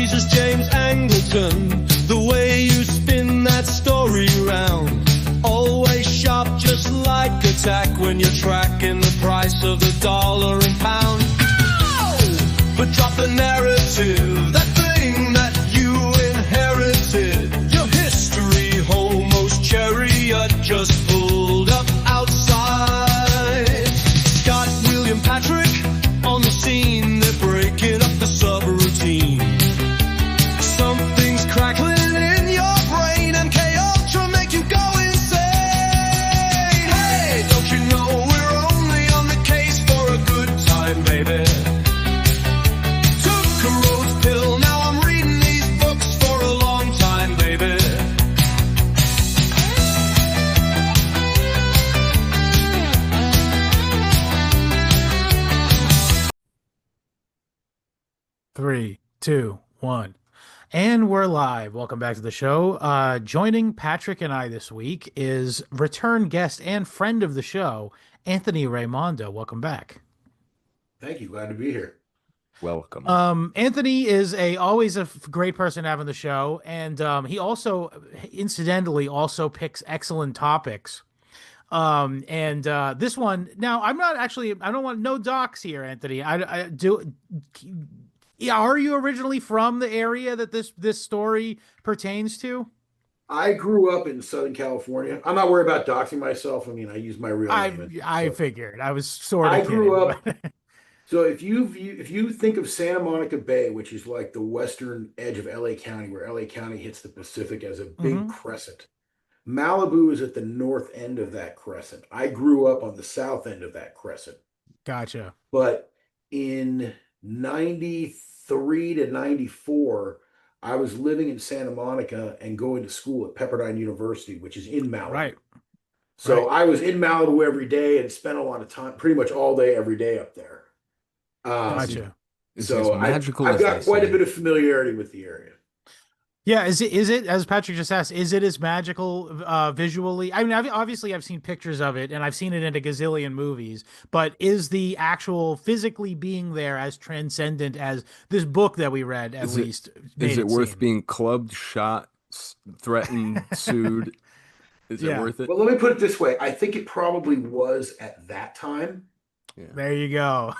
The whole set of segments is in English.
Jesus James Angleton, the way you spin that story round. Always sharp, just like a tack when you're tracking the price of the dollar and pound. Ow! But drop the narrative, that thing that you inherited. Your history homos chariot just pulled up outside. Scott, William, Patrick on the scene, they're breaking up the subroutine. Something's crackling in your brain, and K-Ultra make you go insane. Hey, don't you know we're only on the case for a good time, baby? Took a rose pill, now I'm reading these books for a long time, baby. Three, two, one. And we're live. Welcome back to the show. Joining Patrick and I this week is return guest and friend of the show, Anthony Raimondo. Welcome back. Thank you. Glad to be here. Welcome. Anthony is always a great person to have on the show, and he also, incidentally, also picks excellent topics. This one, now I'm not actually, I don't want no docs here, Anthony. I do. Yeah, are you originally from the area that this story pertains to? I grew up in Southern California. I'm not worried about doxing myself. I mean, I use my real name. I figured. I was sort of I kidding, grew up. but... So if you think of Santa Monica Bay, which is like the western edge of LA County, where LA County hits the Pacific as a big crescent, Malibu is at the north end of that crescent. I grew up on the south end of that crescent. Gotcha. But in 93 to 94, I was living in Santa Monica and going to school at Pepperdine University, which is in Malibu. Right. So I was in Malibu every day and spent a lot of time, pretty much all day, every day up there. Gotcha. So I've got quite a bit of familiarity with the area. Yeah, is it as Patrick just asked, is it as magical visually? I mean, obviously I've seen pictures of it and I've seen it in a gazillion movies, but is the actual physically being there as transcendent as this book that we read at least? Is it worth being clubbed, shot, threatened, sued? Is it worth it? Well, let me put it this way. I think it probably was at that time. Yeah. There you go.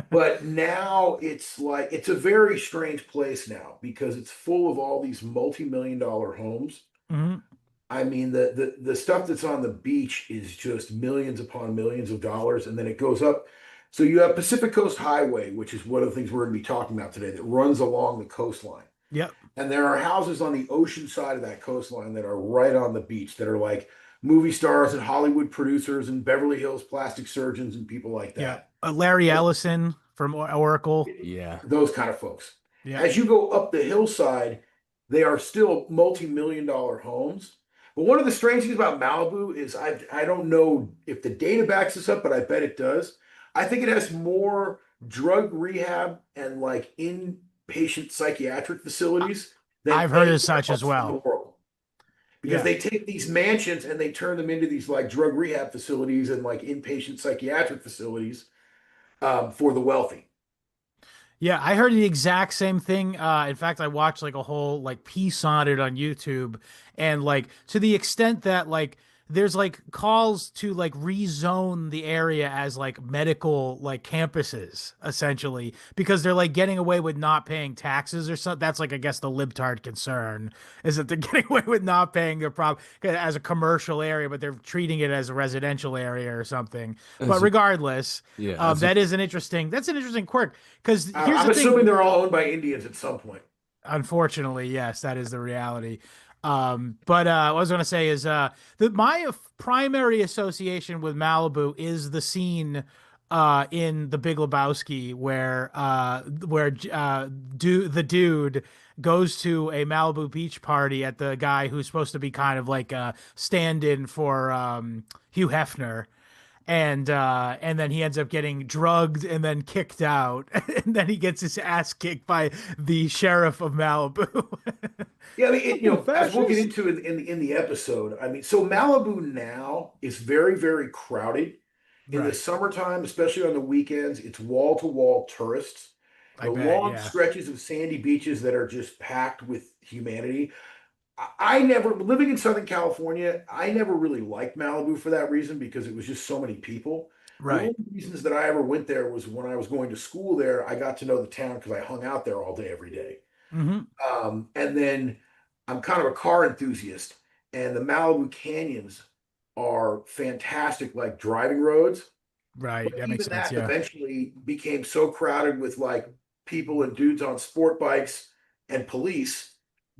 But now it's like, it's a very strange place now because it's full of all these multi-million-dollar homes. I mean, the stuff that's on the beach is just millions upon millions of dollars, and then it goes up. So you have Pacific Coast Highway, which is one of the things we're going to be talking about today, that runs along the coastline. Yep. And there are houses on the ocean side of that coastline that are right on the beach that are like movie stars and Hollywood producers and Beverly Hills plastic surgeons and people like that. Yeah. Larry Ellison from Oracle. Yeah. Those kind of folks. Yeah. As you go up the hillside, they are still multi-million-dollar homes. But one of the strange things about Malibu is I don't know if the data backs this up, but I bet it does. I think it has more drug rehab and like inpatient psychiatric facilities than I've heard as such as well. Because they take these mansions and they turn them into these like drug rehab facilities and like inpatient psychiatric facilities for the wealthy. Yeah, I heard the exact same thing. In fact, I watched like a whole like piece on it on YouTube, and like to the extent that like there's like calls to like rezone the area as like medical like campuses essentially because they're like getting away with not paying taxes or something. That's like, I guess the libtard concern is that they're getting away with not paying their as a commercial area, but they're treating it as a residential area or something. But regardless, that's an interesting quirk because here's I'm assuming they're all owned by Indians at some point. Unfortunately, yes, that is the reality. But what I was going to say is that my primary association with Malibu is the scene in The Big Lebowski where the dude goes to a Malibu beach party at the guy who's supposed to be kind of like a stand-in for Hugh Hefner. And then he ends up getting drugged and then kicked out, and then he gets his ass kicked by the sheriff of Malibu. Yeah, I mean, as we'll get into in the episode, I mean, so Malibu now is very, very crowded. In the summertime, especially on the weekends, it's wall-to-wall tourists. I The bet. long Yeah. stretches of sandy beaches that are just packed with humanity. I never, living in Southern California, I never really liked Malibu for that reason because it was just so many people. The Right. only reasons that I ever went there was when I was going to school there. I got to know the town because I hung out there all day, every day. Hmm. And then I'm kind of a car enthusiast, and the Malibu canyons are fantastic, like driving roads. Right. But That makes even sense. that Yeah. eventually became so crowded with like people and dudes on sport bikes and police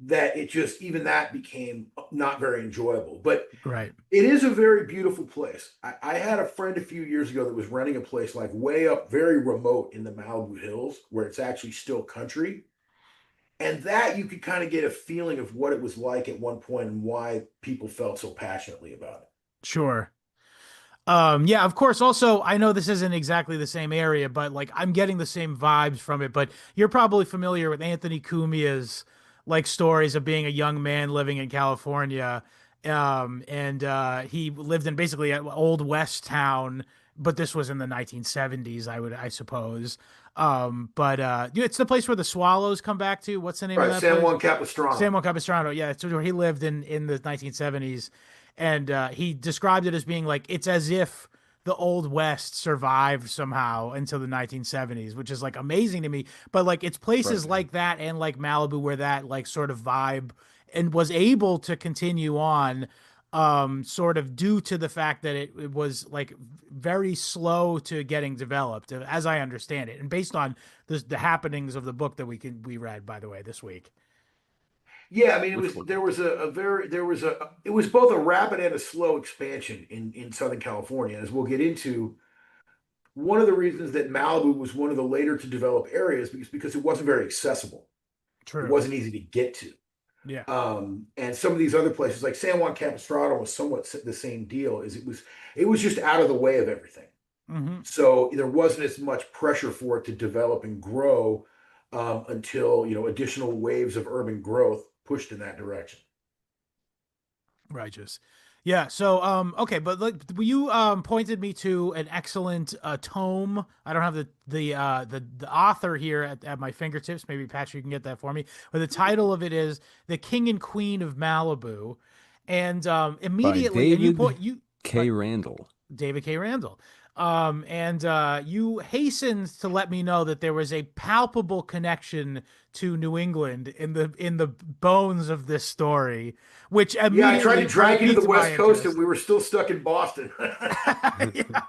that it just, even that became not very enjoyable. But Right. it is a very beautiful place. I had a friend a few years ago that was renting a place like way up, very remote in the Malibu Hills, where it's actually still country. And that you could kind of get a feeling of what it was like at one point and why people felt so passionately about it. Sure. Yeah, of course. Also, I know this isn't exactly the same area, but like I'm getting the same vibes from it. But you're probably familiar with Anthony Cumia's like stories of being a young man living in California. And he lived in basically an old West town, but this was in the 1970s, I suppose. But it's the place where the swallows come back to. What's the name of Right, that San place? Juan Capistrano. San Juan Capistrano. Yeah, it's where he lived in the 1970s, and he described it as being like it's as if the old west survived somehow until the 1970s, which is like amazing to me. But like it's places Right. like that and like Malibu where that like sort of vibe and was able to continue on, sort of due to the fact that it was like very slow to getting developed, as I understand it, and based on the happenings of the book that we read, by the way, this week. Yeah, I mean, Which one? there was a very there was a it was both a rapid and a slow expansion in Southern California, as we'll get into. One of the reasons that Malibu was one of the later to develop areas because it wasn't very accessible. It True. wasn't easy to get to. Yeah. And some of these other places, like San Juan Capistrano, was somewhat the same deal. Is it was just out of the way of everything. Hmm. So there wasn't as much pressure for it to develop and grow until additional waves of urban growth pushed in that direction. Righteous. Yeah. So, okay, but like you pointed me to an excellent tome. I don't have the author here at my fingertips. Maybe Patrick, you can get that for me. But the title of it is "The King and Queen of Malibu," and By immediately, and you David point you K. right, Randall. David K. Randall. And you hastened to let me know that there was a palpable connection to New England in the bones of this story, which Yeah, I tried to immediately drag you to the piqued my West Coast, and interest. we were still stuck in Boston. Yeah.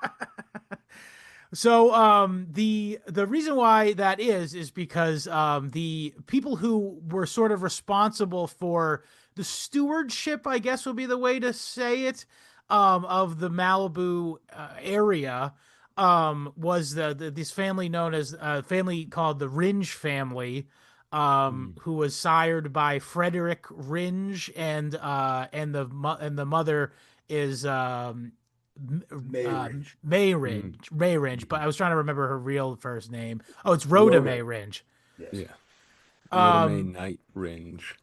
So the reason why that is because the people who were sort of responsible for the stewardship, I guess would be the way to say it, of the Malibu area, was this family known as family called the Ringe family, Mm. who was sired by Frederick Ringe, and the mother is May Ridge. May Mm. Ringe, May Ringe, but Mhm. I was trying to remember her real first name. Oh, it's Rhoda Rhoda. May Ringe. Yes. Yeah. Rhoda May Um, Night Range.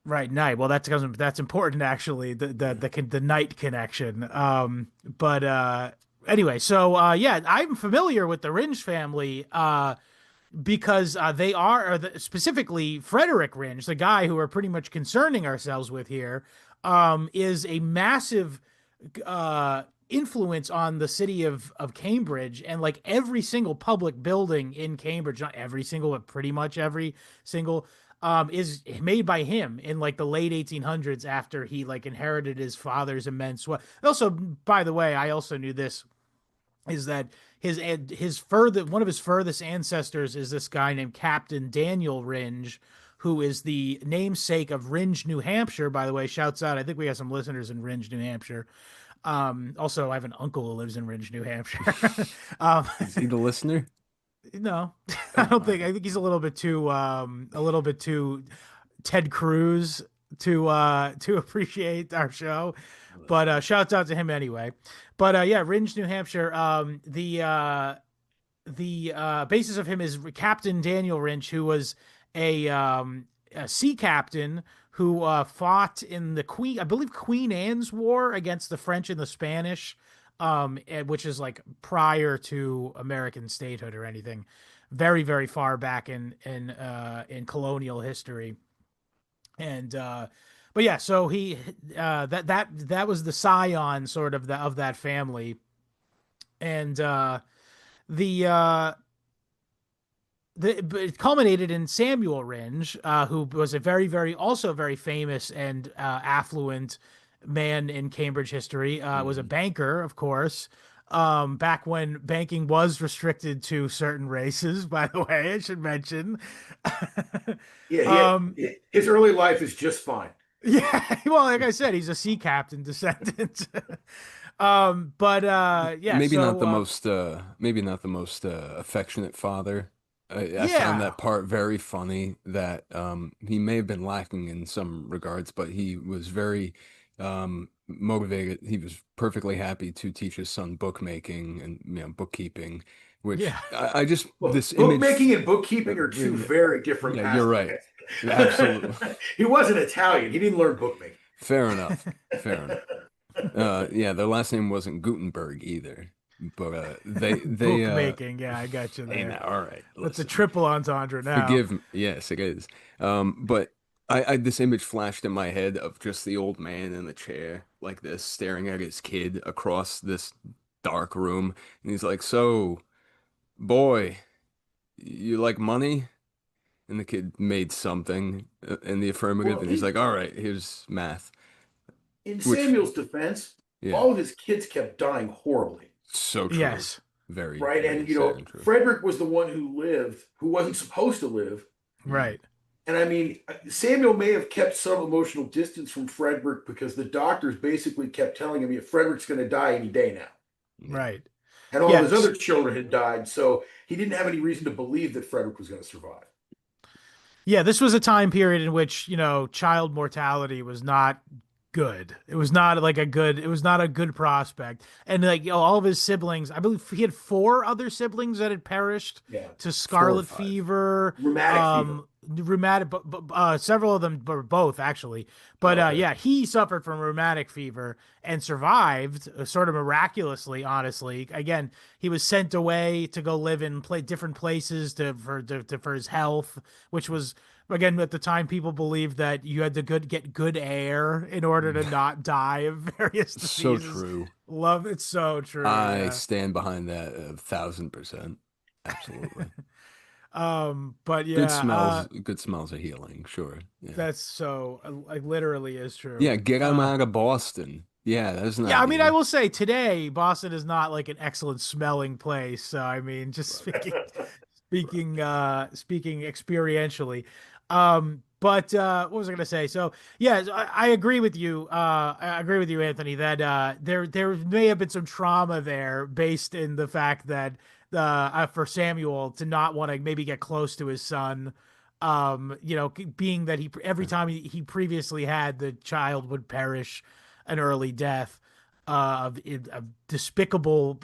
right, night. Well, that's important actually. The night connection. But anyway, so yeah, I'm familiar with the Ringe family. Because they are, specifically Frederick Ringe, the guy who we're pretty much concerning ourselves with here, is a massive influence on the city of Cambridge, and like every single public building in Cambridge, not every single, but pretty much every single, is made by him in like the late 1800s after he like inherited his father's immense wealth. Also, by the way, I also knew this, is that his further one of his furthest ancestors is this guy named Captain Daniel Ringe, who is the namesake of Ringe, New Hampshire. By the way, shouts out. I think we have some listeners in Ringe, New Hampshire. Also, I have an uncle who lives in Ringe, New Hampshire. um, Is he the listener? no, Oh, I all don't think. I right. think he's a little bit too Ted Cruz to appreciate our show. But shouts out to him anyway. But yeah, Ringe, New Hampshire. The basis of him is Captain Daniel Ringe, who was a sea captain who fought in the Queen, I believe, Queen Anne's War against the French and the Spanish, which is like prior to American statehood or anything. very, very far back in colonial history. And but yeah, so he that was the scion sort of of that family. And the but it culminated in Samuel Rindge, who was a very, very, also very famous and affluent man in Cambridge history. Was a banker, of course, back when banking was restricted to certain races, by the way, I should mention. Yeah, um, his early life is just fine. yeah, well, like I said, he's a sea captain descendant. But yeah, so maybe not the most affectionate father. I found yeah, that part very funny that he may have been lacking in some regards, but he was very motivated. He was perfectly happy to teach his son bookmaking and bookkeeping, which yeah. I just Well, this image. bookmaking and bookkeeping are two very different Yeah, you're paths. right. Absolutely. He wasn't Italian. He didn't learn bookmaking. Fair enough. Fair enough. Yeah, their last name wasn't Gutenberg either, but they Bookmaking, yeah, I got you hey there. now, all right, That's a listen, triple entendre now. forgive me. Yes, it is. But I this image flashed in my head of just the old man in the chair like this, staring at his kid across this dark room, and he's like, "So, boy, you like money?" And the kid made something in the affirmative, Well, and he's like, "All right, here's math." in Which, Samuel's defense, yeah, all of his kids kept dying horribly, so true. Yes, Very, right? very And sad and true. Frederick was the one who lived, who wasn't supposed to live. Mm. right. And I mean, Samuel may have kept some emotional distance from Frederick because the doctors basically kept telling him, "Yeah, Frederick's going to die any day now." Yeah. Right. And all of his Yes. other children had died, so he didn't have any reason to believe that Frederick was going to survive. Yeah, this was a time period in which, child mortality was not good. It was not like a good, it was not a good prospect. And like, all of his siblings, I believe he had four other siblings that had perished Yeah, to 4 or scarlet 5. fever, rheumatic fever. rheumatic, several of them were both actually. But Oh, okay. yeah, he suffered from rheumatic fever and survived sort of miraculously, honestly. Again, he was sent away to go live in different places for his health, which was, again, at the time people believed that you had to get good air in order to not die of various So diseases. true. Love it, so true. I Yeah. stand behind that 1,000%. Absolutely. But yeah, Good smells are healing, sure. Yeah. that's so like literally is true. Yeah, get him out of Boston. Yeah, that's an Yeah, I mean, I idea. will say today Boston is not like an excellent smelling place. So I mean, just speaking experientially. But what was I gonna say? So yeah, I agree with you. I agree with you, Anthony, that there may have been some trauma there based in the fact that for Samuel to not want to maybe get close to his son. Being that he every time he previously had, the child would perish an early death of despicable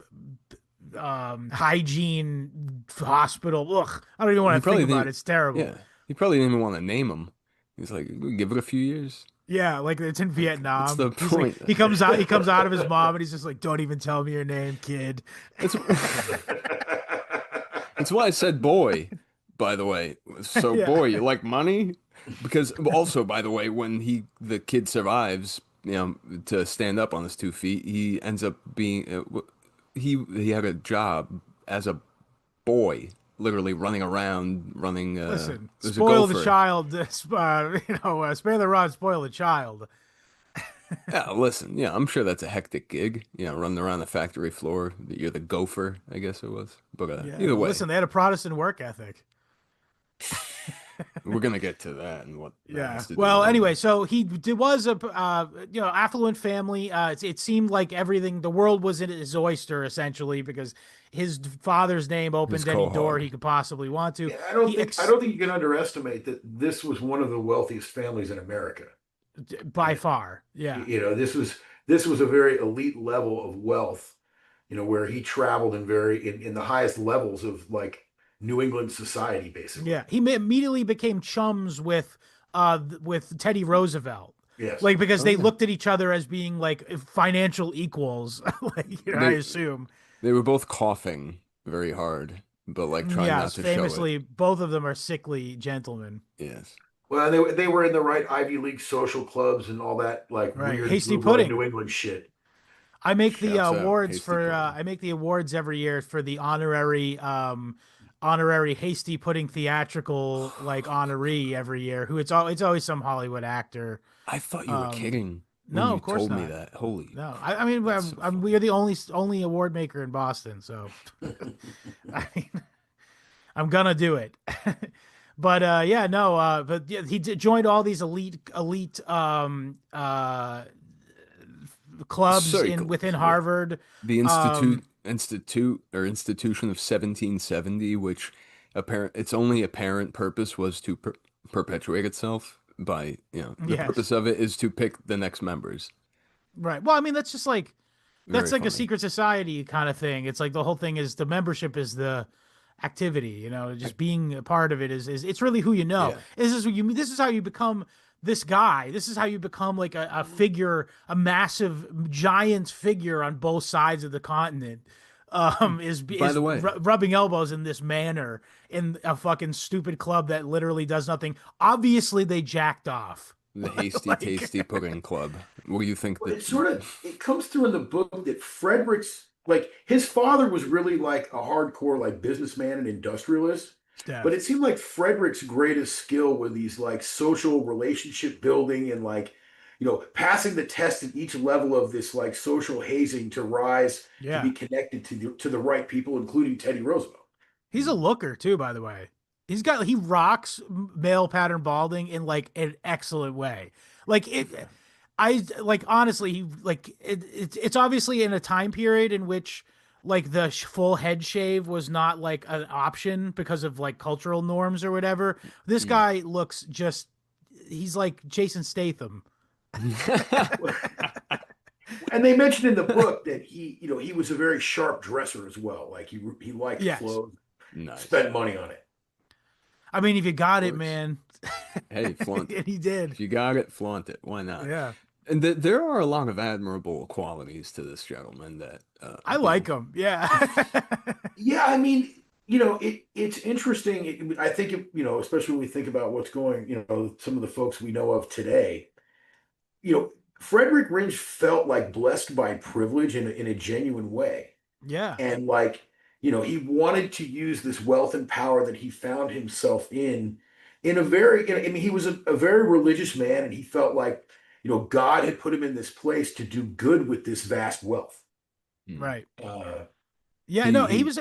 hygiene hospital. Ugh, I don't even He want to think probably about it. didn't, It's terrible. yeah, he probably didn't even want to name him. He's like, give it a few years. Yeah, like it's in Like, what's Vietnam. the He's like, point? he comes out of his mom and he's just like, "Don't even tell me your name, kid." It's it's why I said boy, by the way. So Yeah. boy, you like money? Because also, by the way, when the kid survives, to stand up on his 2 feet, he ends up being he had a job as a boy, literally running around, running Listen, as a spoil the gopher. child. Spare the rod, spoil the child. Yeah, listen, yeah, I'm sure that's a hectic gig, running around the factory floor. You're the gopher, I guess it was. But Yeah, either well, way, listen, they had a Protestant work ethic. we're gonna get to that and what that Yeah. has to do Well, with anyway, anything. so was a affluent family. It seemed like everything, the world was in his oyster essentially because his father's name His opened any door cohort. he could possibly want to. Yeah, He I ex don't think you can underestimate that this was one of the wealthiest families in America. by far, yeah, This was a very elite level of wealth, where he traveled in the highest levels of like New England society, basically. yeah. He immediately became chums with Teddy Roosevelt. Yes. Like because Oh they yeah. looked at each other as being like financial equals, like I They assume. they were both coughing very hard but like trying not Yes, to show it. famously, both of them are sickly gentlemen. Yes. Well, they were in the right Ivy League social clubs and all that like Right. weird Hasty blue blood pudding. New England shit. I make the Shouts out, awards Hasty for Pudding. I make the awards every year for the honorary hasty pudding theatrical like honoree every year. Who it's always some Hollywood actor. I thought you were Um, kidding when no, you of course told me not. that. Holy, No, I mean that's so we are funny. the only award maker in Boston, so I mean, I'm gonna do it. But yeah, no, but yeah, joined all these elite clubs in Circles, within yeah. Harvard. The Um, institution of 1770, which apparent its only apparent purpose was to perpetuate itself by, the yes, purpose of it is to pick the next members. right. Well, I mean, that's just like that's Very like a funny. secret society kind of thing. It's like the whole thing is the membership is the activity, I, just being a part of it is it's really who you know. yeah. This is how you become this guy. This is how you become like a figure, a massive giant figure on both sides of the continent. By Is the way, rubbing elbows in this manner in a fucking stupid club that literally does nothing. Obviously they jacked off. the Hasty Like Tasty Pudding Club. What do you think Well, that? it sort of it comes through in the book that Frederick's like his father was really like a hardcore like businessman and industrialist, but it Steph. seemed like Frederick's greatest skill were these like social relationship building and like passing the test at each level of this like social hazing to rise to Yeah. be connected to the right people, including Teddy Roosevelt. He's a looker too, by the way. He rocks male pattern balding in like an excellent way. Like it, I like honestly, it's obviously in a time period in which like the full head shave was not like an option because of like cultural norms or whatever. This Mm. guy looks just, he's like Jason Statham. And they mentioned in the book that he was a very sharp dresser as well. Like he liked Yes. clothes, Nice. spent money on it. I mean, if you Of got it, course. man. Hey, flaunt And it. he did. If you got it, flaunt it. Why not? Yeah. And there are a lot of admirable qualities to this gentleman that, I like him. Yeah. Yeah, I mean, it's interesting. I think, especially when we think about what's going, some of the folks we know of today, Frederick Ringe felt like blessed by privilege in a genuine way. Yeah. And like, he wanted to use this wealth and power that he found himself in a very, I mean, he was a very religious man and he felt like, God had put him in this place to do good with this vast wealth. Mm. Right. Uh, Yeah, He no, he he was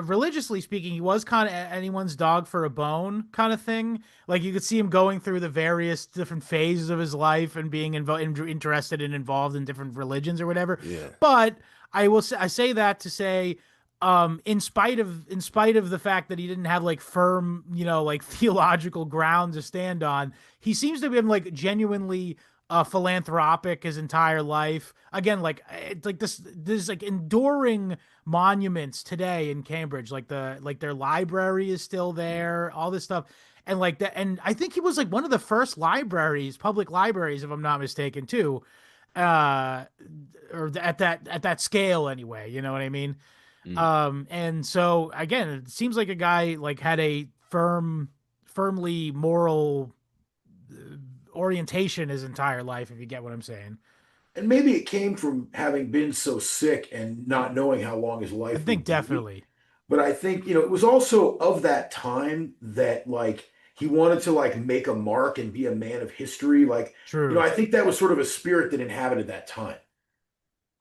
religiously speaking, he was kind of anyone's dog for a bone kind of thing. Like you could see him going through the various different phases of his life and being interested and involved in different religions or whatever. yeah. But I say that to say, in spite of the fact that he didn't have like firm, like theological ground to stand on, he seems to have been like genuinely philanthropic his entire life. Again, like this like enduring monuments today in Cambridge, like their library is still there, all this stuff. And like that, and I think he was like one of the first public libraries, if I'm not mistaken, too, uh, or at that scale anyway. You know what I mean? Mm. And so again, it seems like a guy like had a firmly moral orientation his entire life, if you get what I'm saying. and maybe it came from having been so sick and not knowing how long his I life think would be. definitely But I think, it was also of that time that like he wanted to like make a mark and be a man of history. Like, true. I think that was sort of a spirit that inhabited that time.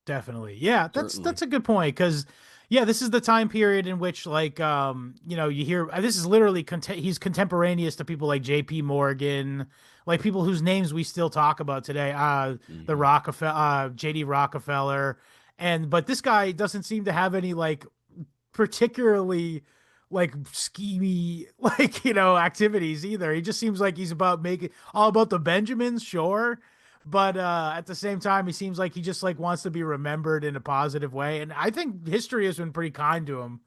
Definitely. Yeah, Certainly. that's a good point because yeah, this is the time period in which like you hear this is literally he's contemporaneous to people like J.P. Morgan, like people whose names we still talk about today. The Hmm. Rockefeller, J.D. Rockefeller, but this guy doesn't seem to have any like particularly like schemy like activities either. He just seems like he's about making all about the Benjamins, sure, but at the same time he seems like he just like wants to be remembered in a positive way, and I think history has been pretty kind to him.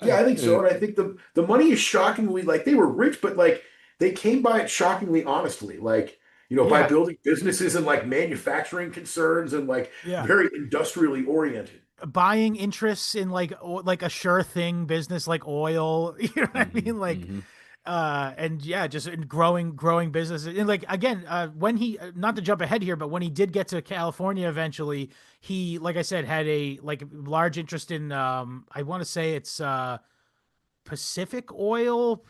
Yeah, I think Uh, so. And I think the money is shockingly like they were rich, but like they came by it shockingly honestly. Like, by Yeah, building businesses and like manufacturing concerns and like yeah. very industrially oriented. buying interests in like a sure thing business like oil. You know what I Hmm. mean? Like, Hmm. and yeah, just in growing businesses. And like again, when he not to jump ahead here, but when he did get to California eventually, he, like I said, had a like large interest in I want to say it's Pacific Oil,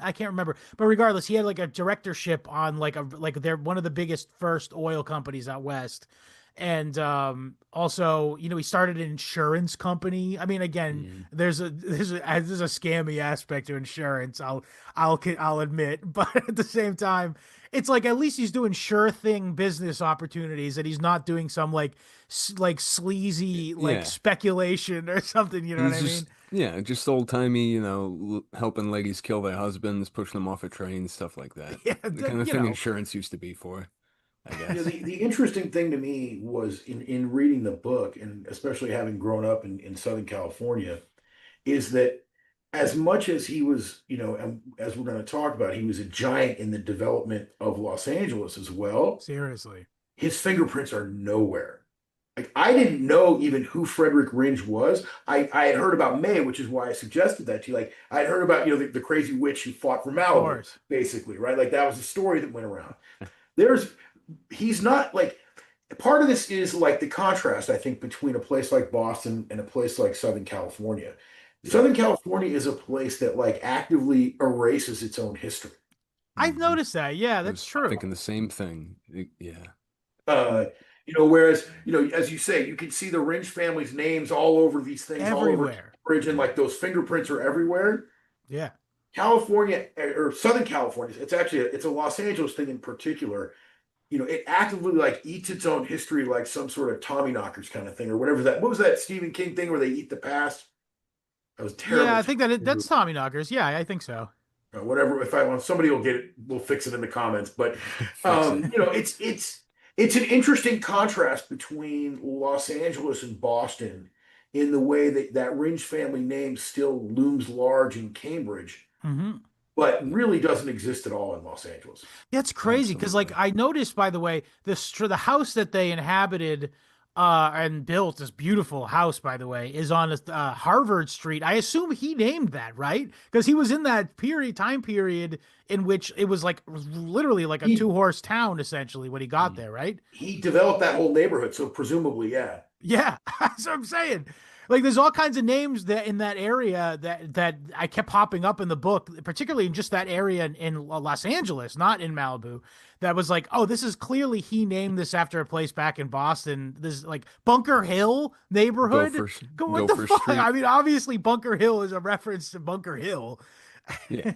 I can't remember, but regardless, he had like a directorship on like they're one of the biggest first oil companies out west. And also, you know, he started an insurance company. I mean, again, Hmm. there's a scammy aspect to insurance. I'll admit, but at the same time, it's like at least he's doing sure thing business opportunities, and he's not doing some like sleazy like Yeah. speculation or something. You know what He's I mean? just, yeah, just old timey, helping ladies kill their husbands, pushing them off a train, stuff like that. Yeah, The kind of you thing know, insurance used to be for, I You know, guess. the interesting thing to me was in reading the book, and especially having grown up in Southern California, is that as much as he was, and as we're going to talk about, he was a giant in the development of Los Angeles as well. seriously. His fingerprints are nowhere. Like I didn't know even who Frederick Ringe was. I had heard about May, which is why I suggested that to you. Like I had heard about, the crazy witch who fought for Of Malibu, course. basically, right? Like that was a story that went around. There's he's not like part of this is like the contrast, I think, between a place like Boston and a place like Southern California. Yeah. Southern California is a place that like actively erases its own history. I've Hmm. noticed that. Yeah, I that's was true. thinking the same thing. Yeah. Uh, whereas, as you say, you can see the Ringe family's names all over these things, all over Everywhere. Cambridge, and like those fingerprints are everywhere. Yeah. California or Southern California, it's a Los Angeles thing in particular. It actively like eats its own history, like some sort of Tommy knockers kind of thing, or whatever that. What was that Stephen King thing where they eat the past? That was Yeah, terrible. I think that's Tommy Knockers. Yeah, I think so. Whatever. If I want, somebody will get it. We'll fix it in the comments. But Fix it. it's an interesting contrast between Los Angeles and Boston in the way that Ringe family name still looms large in Cambridge, Hmm. but really doesn't exist at all in Los Angeles. That's crazy because, like, Absolutely. I noticed, by the way, the house that they inhabited and built, this beautiful house, by the way, is on Harvard Street. I assume he named that, right? Because he was in that time period in which it was like literally like a He two-horse town, essentially, when he got there, right? he developed that whole neighborhood, so presumably, yeah. Yeah, that's what I'm saying. Like, there's all kinds of names that in that area that I kept popping up in the book, particularly in just that area in Los Angeles, not in Malibu. That was like, oh, this is clearly he named this after a place back in Boston. This is like Bunker Hill neighborhood. Gopher, What the Gopher fuck? I Street. mean, obviously Bunker Hill is a reference to Bunker Hill. Yeah.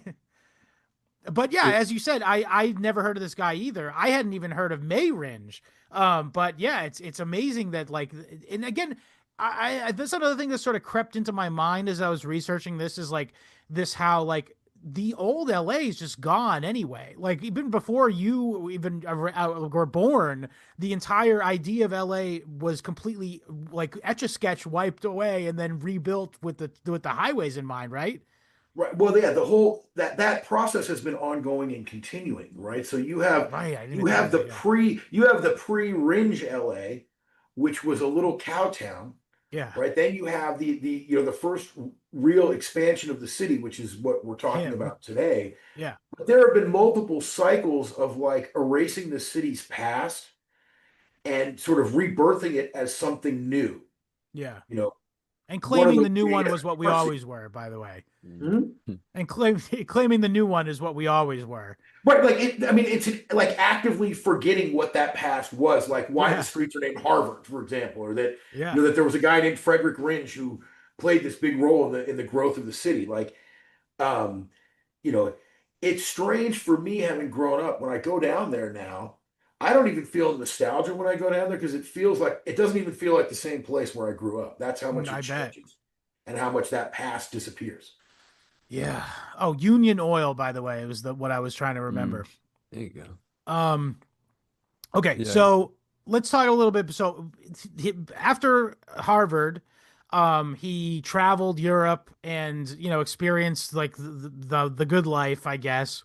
But yeah, It, as you said, I never heard of this guy either. I hadn't even heard of May Ringe. But yeah, it's amazing that like, and again, that's another thing that sort of crept into my mind as I was researching this is like this how like the old LA is just gone anyway. Like even before you even were born, the entire idea of LA was completely like etch a sketch wiped away and then rebuilt with the highways in mind, right? Right. Well, yeah, the whole that process has been ongoing and continuing, right? So you have Right. I didn't you even think of have the that. Yeah. pre you have the pre-Ringe LA, which was a little cow town, Yeah. right? Then you have the first real expansion of the city, which is what we're talking Him. about today. Yeah. But there have been multiple cycles of like erasing the city's past and sort of rebirthing it as something new. Yeah. You know, And one of claiming those the new one being was what we always were, by the way. Mhm. And claiming the new one is what we always were. Right, like I mean, it's like actively forgetting what that past was, like why the Yeah. streets are named Harvard, for example, or that Yeah. that there was a guy named Frederick Ringe who played this big role in the growth of the city. Like, um, you know, it's strange for me having grown up when I go down there now. I don't even feel nostalgia when I go down there because it doesn't even feel like the same place where I grew up. That's how much I it bet. changes and how much that past disappears. Yeah. Oh, Union Oil, by the way, was what I was trying to mm, remember. there you go. Um, okay, Yeah. so let's talk a little bit. So after Harvard, he traveled Europe and experienced like the good life, I guess.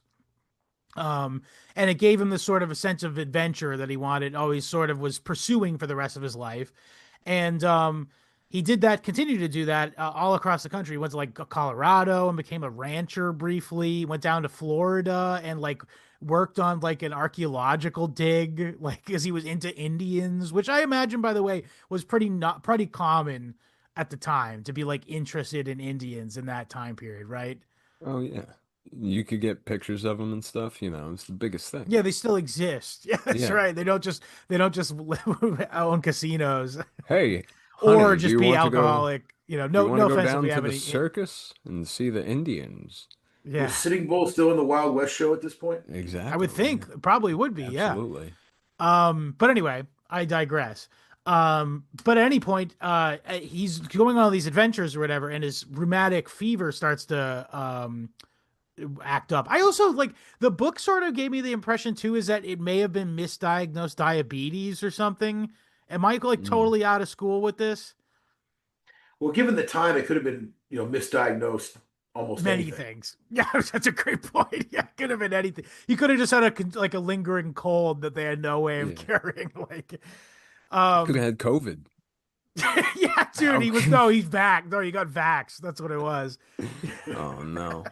Um, and it gave him this sort of a sense of adventure that he wanted, always sort of was pursuing for the rest of his life. And he did that, continued to do that all across the country. He went to like Colorado and became a rancher briefly. Went down to Florida and like worked on like an archaeological dig, like because he was into Indians, which I imagine, by the way, was pretty common at the time to be like interested in Indians in that time period, right? Oh yeah. You could get pictures of them and stuff, it's the biggest thing. Yeah, they still exist. Yeah, that's Yeah. right. They don't just own casinos Hey, or honey, just be alcoholic. do you want No to go offense if we down to have the any. circus and see the Indians? Was Yeah, Sitting Bull still in the Wild West show at this point? I would Exactly. think it probably would be. Yeah. Absolutely. But anyway, I digress. But at any point, he's going on all these adventures or whatever, and his rheumatic fever starts to act up. I also like the book sort of gave me the impression too is that it may have been misdiagnosed diabetes or something. Am I like Mm. totally out of school with this? Well, given the time, it could have been, misdiagnosed almost Many anything. things. Yeah, that's a great point. Yeah, could have been anything. He could have just had a lingering cold that they had no way of Yeah. curing. Like, Could have um, had COVID. yeah, dude, How he's back. No, he got vaxxed. That's what it was. Oh no.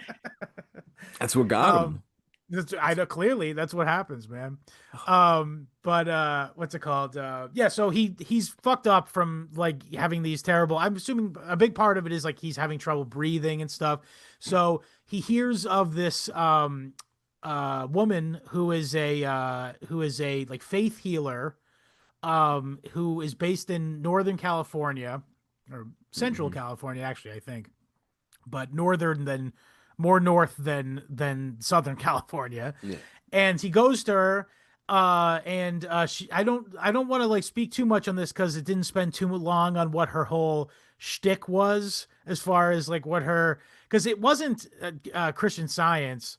That's what got Um, him. I know clearly that's what happens, man. But what's it called? Yeah, so he's fucked up from like having these terrible. I'm assuming a big part of it is like he's having trouble breathing and stuff. So he hears of this woman who is a like faith healer who is based in Northern California or Central Hmm. California, actually, I think, but northern than more north than Southern California. Yeah. And he goes to her, and she I don't want to like speak too much on this because it didn't spend too long on what her whole shtick was as far as like what her because it wasn't Christian Science.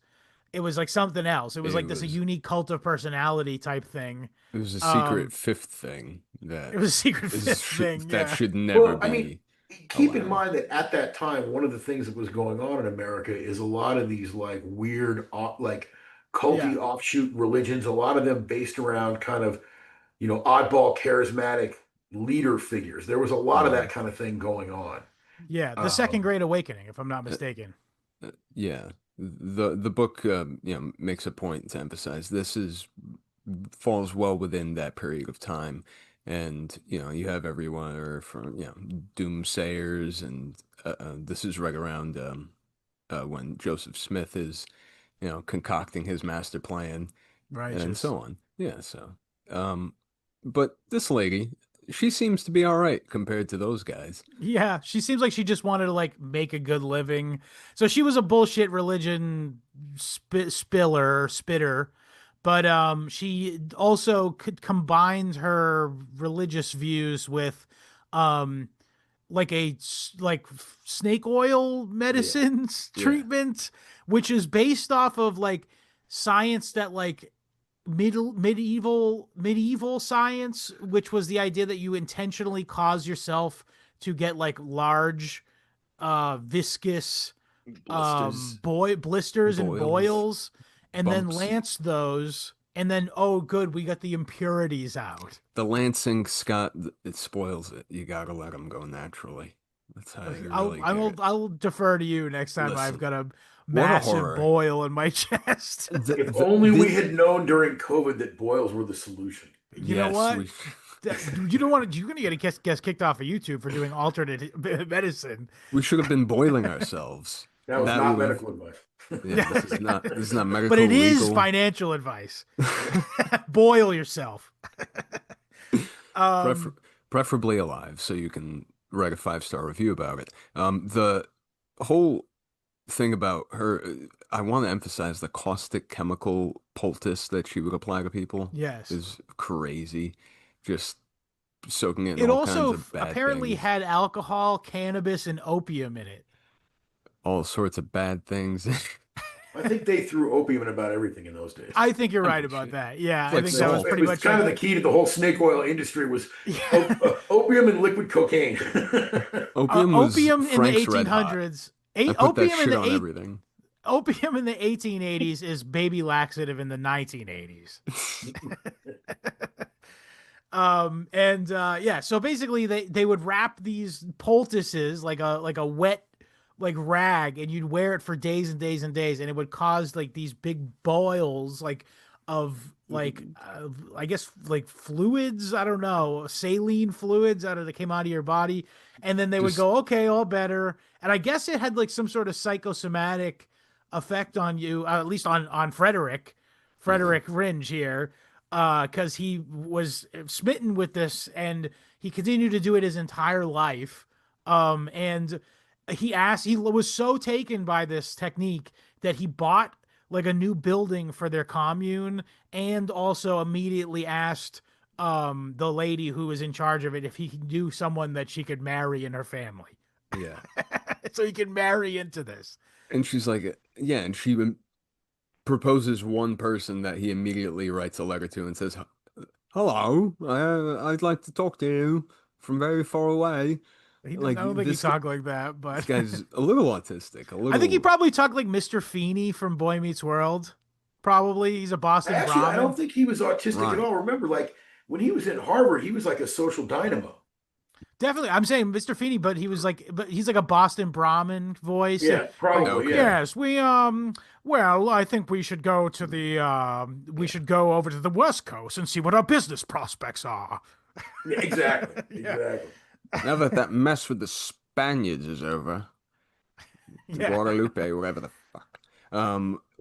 It was like something else. It was It like this a was unique cult of personality type thing. it was a secret Um, fifth thing that it was a secret is fifth thing. that Yeah. should never Well, I mean, be keep in allowed. mind that at that time, one of the things that was going on in America is a lot of these like weird, like Yeah. culty offshoot religions, a lot of them based around kind of, oddball charismatic leader figures. There was a lot of that Hmm. kind of thing going on. Yeah. The Second Um, Great Awakening, if I'm not mistaken. Yeah, the book makes a point to emphasize this is falls well within that period of time, and you have everyone or from doomsayers, and this is right around when Joseph Smith is concocting his master plan and Righteous. so on. Yeah, so um, but this lady, she seems to be all right compared to those guys. Yeah, she seems like she just wanted to like make a good living. So she was a bullshit religion spitter, but she also could combined her religious views with um like like snake oil Yeah, medicines yeah, treatment, which is based off of like science that like medieval science, which was the idea that you intentionally cause yourself to get like large viscous blisters, blisters and boils, boils and then bumps. lance those and then oh good we got the impurities out. The Lansing Scott, it spoils it. You gotta let them go naturally. That's how you really get it. I'll defer to you next time I've Listen, got a what a massive horror. boil in my chest. if only we The had known during COVID that boils were the solution. You know yes, what? we You don't want to. You're gonna get kicked off of YouTube for doing alternate medicine. we should have been boiling ourselves. That was That not would have. medical advice. Yeah, this is not But medical it is legal. financial advice. Boil yourself. Prefer Um, preferably alive, so you can write a 5-star review about it. The whole thing about her, I want to emphasize the caustic chemical poultice that she would apply to people yes. is crazy. Just soaking it in It all kinds also of bad apparently things, had alcohol, cannabis, and opium in it. all sorts of bad things. I think they threw opium in about everything in those days. I think you're I'm right pretty about sure. that. Yeah, It's I like think that was salt. It pretty was much kind like of the key to the whole snake oil industry was yeah. opium and liquid cocaine. Opium was Opium in the Frank's Red Hot. 1800s. I put that Opium in shit the on everything. Opium in the 1880s is baby laxative in the 1980s. Yeah, so basically they would wrap these poultices like a wet like rag, and you'd wear it for days and days and days, and it would cause like these big boils like of like I guess like fluids, I don't know, saline fluids out of that came out of your body, and then they would Just go, okay, all better. And I guess it had like some sort of psychosomatic effect on you, at least on Frederick Ringe here, because he was smitten with this, and he continued to do it his entire life. And he was so taken by this technique that he bought like a new building for their commune, and also immediately asked the lady who was in charge of it if he knew someone that she could marry in her family. yeah. So he can marry into this. And she's like, yeah, and she proposes one person that he immediately writes a letter to and says, "Hello, I'd like to talk to you from very far away." I Like don't think he this, talked like that, this but guy's a little autistic, a I think he little probably talked like Mr. Feeney from Boy Meets World. Probably he's a Boston Actually, I Brahmin. don't think he was autistic at right. all. Remember, like when he was in Harvard, he was like a social dynamo. Definitely, I'm saying Mr. Feeney, but he's like a Boston Brahmin voice. Yeah, Like, probably. Okay. Yeah, yes, well, I think we should go to we should go over to the West Coast and see what our business prospects are. yeah, exactly, Yeah, exactly. Now that mess with the Spaniards is over, yeah, Guadalupe, whatever the fuck.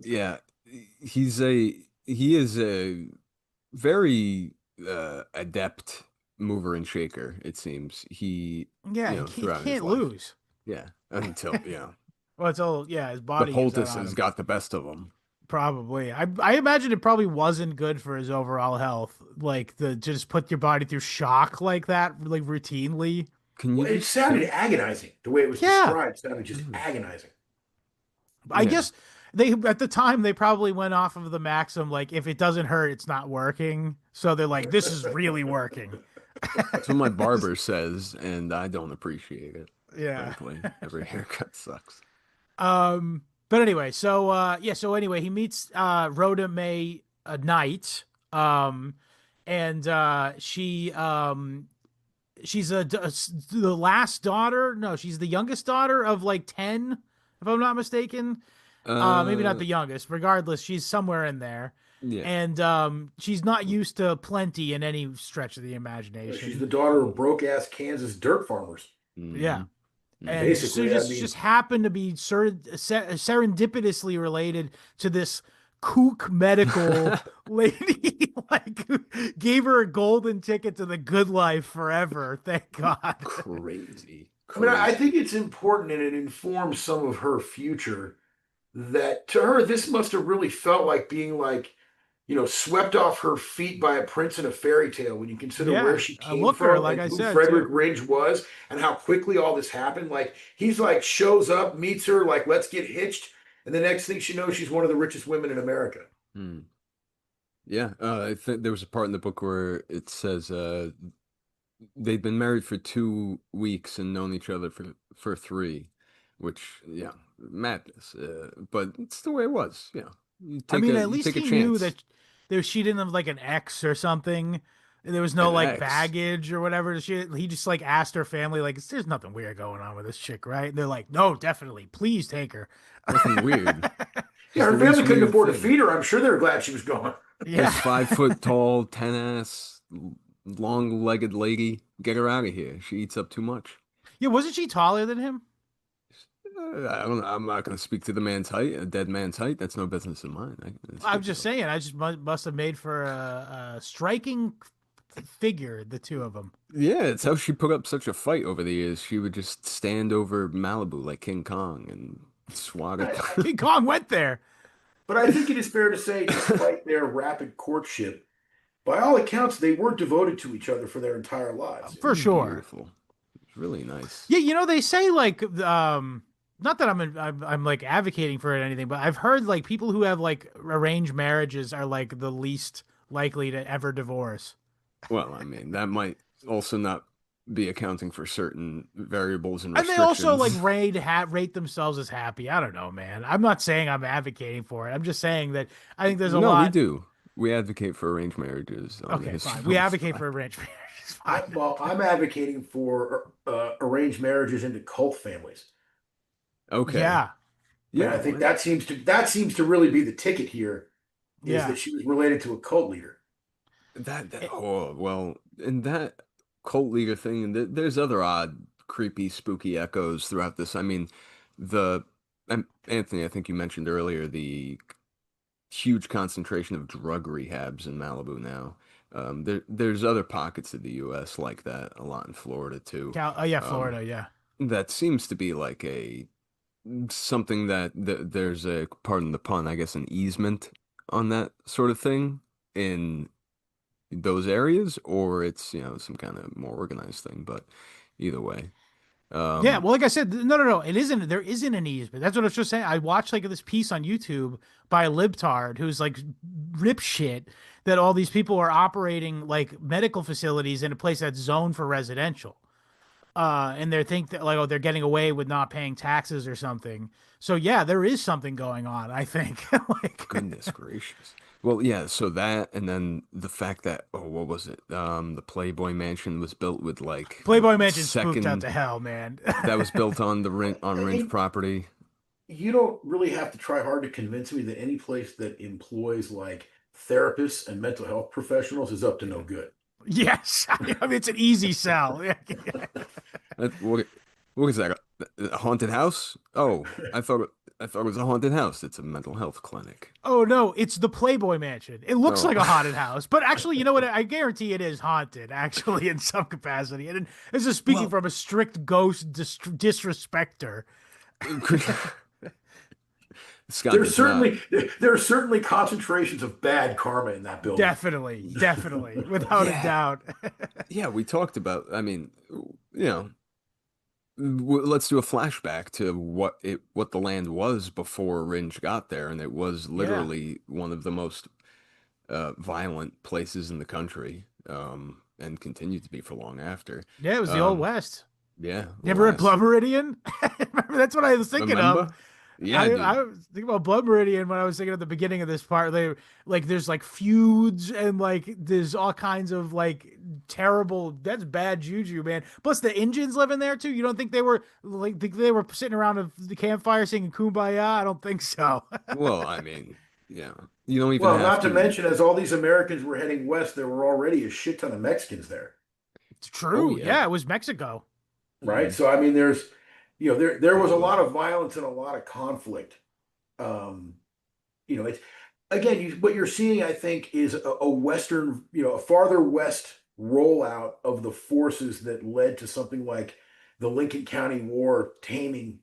Yeah, he is a very adept mover and shaker, it seems. yeah. He Throughout his can't life. lose. Yeah, until, Well, it's all his the body gives out on poultices him. got the best of him. Probably. I imagine it probably wasn't good for his overall health, like the just put your body through shock like that, like routinely. Can you Well, it just sounded think? agonizing. The way it was Yeah. described sounded just Mm. agonizing. I Yeah, guess they at the time they probably went off of the maxim like if it doesn't hurt, it's not working. So they're like, this is really working. that's what my barber says, and I don't appreciate it, Yeah. frankly. Every haircut sucks. But anyway, so anyway, he meets Rhoda May Knight. And she's the last daughter. No, she's the youngest daughter of like 10, if I'm not mistaken. Maybe not Uh, the youngest. Regardless, she's somewhere in there. yeah. And she's not used to plenty in any stretch of the She's imagination. the daughter of broke ass Kansas dirt farmers. Yeah. Mhm. And Mhm. so Basically, I mean, just happened to be serendipitously related to this kook medical lady, like who gave her a golden ticket to the good life forever. Thank God. Crazy. I mean, I Crazy. think it's important and it informs some of her future that to her, this must have really felt like being like, swept off her feet by a prince in a fairy tale when you consider where Yeah, she I came look her from like and I who said Frederick too. Ringe was and how quickly all this happened. Like, he's like, shows up, meets her, like, let's get hitched. And the next thing she knows, she's one of the richest women in America. Hmm. Yeah, I think there was a part in the book where it says they'd been married for 2 weeks and known each other for three, which yeah, madness. But it's the way it was. You I take mean, a at you least take a he knew chance. that she didn't have like an ex or something. There was no An like ex, baggage or whatever. He just like asked her family, like, there's nothing weird going on with this chick, right? And they're like, no, definitely. Please take her. nothing weird. Yeah, Just her the least family couldn't weird afford to thing. feed her. I'm sure they were glad she was gone. Yeah. This 5 foot tall, 10 ass, long legged lady, get her out of here. She eats up too much. Yeah, wasn't she taller than him? I don't. I'm not going to speak to the man's height, a dead man's height. That's no business of mine. I can I'm speak just about. saying. I just must have made for a striking figure, the two of them. Yeah, it's how she put up such a fight over the years. She would just stand over Malibu like King Kong and swat it. King Kong went there. But I think it is fair to say, despite their rapid courtship, by all accounts, they were devoted to each other for their entire lives. For sure. Beautiful. It's really nice. Yeah, they say like not that I'm like advocating for it or anything, but I've heard like people who have like arranged marriages are like the least likely to ever divorce. Well, I mean, that might also not be accounting for certain variables and And they also like restrictions. rate themselves as happy. I don't know, man. I'm not saying I'm advocating for it. I'm just saying that I think there's a No, we lot. do. We advocate for arranged marriages on the Okay, History fine. We Homos advocate pod. for arranged marriage. It's fine. I'm advocating for arranged marriages into cult families. Okay. Yeah, And Yeah, I think what? that seems to really be the ticket here, is yeah. that she was related to a cult leader. That It- oh well, and that cult leader thing, and there's other odd, creepy, spooky echoes throughout this. I mean, the Anthony, I think you mentioned earlier the huge concentration of drug rehabs in Malibu now. There's other pockets of the U.S. like that, a lot in Florida too. oh yeah, Um, Florida. Yeah, that seems to be like a something that there's a, pardon the pun, I guess, an easement on that sort of thing in those areas, or it's, some kind of more organized thing. But either way, yeah. um, Well, like I said, no, no, no. It isn't. There isn't an easement. That's what I was just saying. I watched like this piece on YouTube by a libtard who's like rip shit that all these people are operating like medical facilities in a place that's zoned for residential. And they think that like, oh, they're getting away with not paying taxes or something. So yeah, there is something going on, I think. Like goodness gracious. Well, yeah, so that, and then the fact that, oh, what was it? The Playboy Mansion was built with like the Playboy Mansion spooked out second to hell, man. that was built on the Ringe And property. you don't really have to try hard to convince me that any place that employs like therapists and mental health professionals is up to no good. Yes, I mean it's an easy sell. What is that? A haunted house? Oh, I thought it was a haunted house. It's a mental health clinic. Oh no, it's the Playboy Mansion. It looks Oh, like a haunted house, but actually, you know what? I guarantee it is haunted, actually, in some capacity. And this is speaking well, from a strict ghost disrespecter. Scott There's does not. certainly there are certainly concentrations of bad karma in that building. Definitely, definitely, without a Yeah, doubt. yeah. We talked about. I mean, you know, let's do a flashback to what the land was before Ringe got there, and it was Yeah, literally one of the most violent places in the country, and continued to be for long after. yeah, it was the old Um, West. yeah, You the ever read last. Blood Meridian? Remember, that's what I was thinking of. Remember? Yeah, I dude. was thinking about Blood Meridian when I was thinking at the beginning of this part. They like there's like feuds and like there's all kinds of like terrible. That's bad juju, man. Plus the Indians live in there too. You don't think they were sitting around the campfire singing "Kumbaya"? I don't think so. Well, I mean, yeah, you don't even Well, have not to to. mention, as all these Americans were heading west, there were already a shit ton of Mexicans there, It's Oh true. yeah, Yeah, it was Mexico. right? hmm So I mean, there it was a was. lot of violence and a lot of conflict. Um, it's again, what you're seeing, I think, is a Western, a farther west rollout of the forces that led to something like the Lincoln County War taming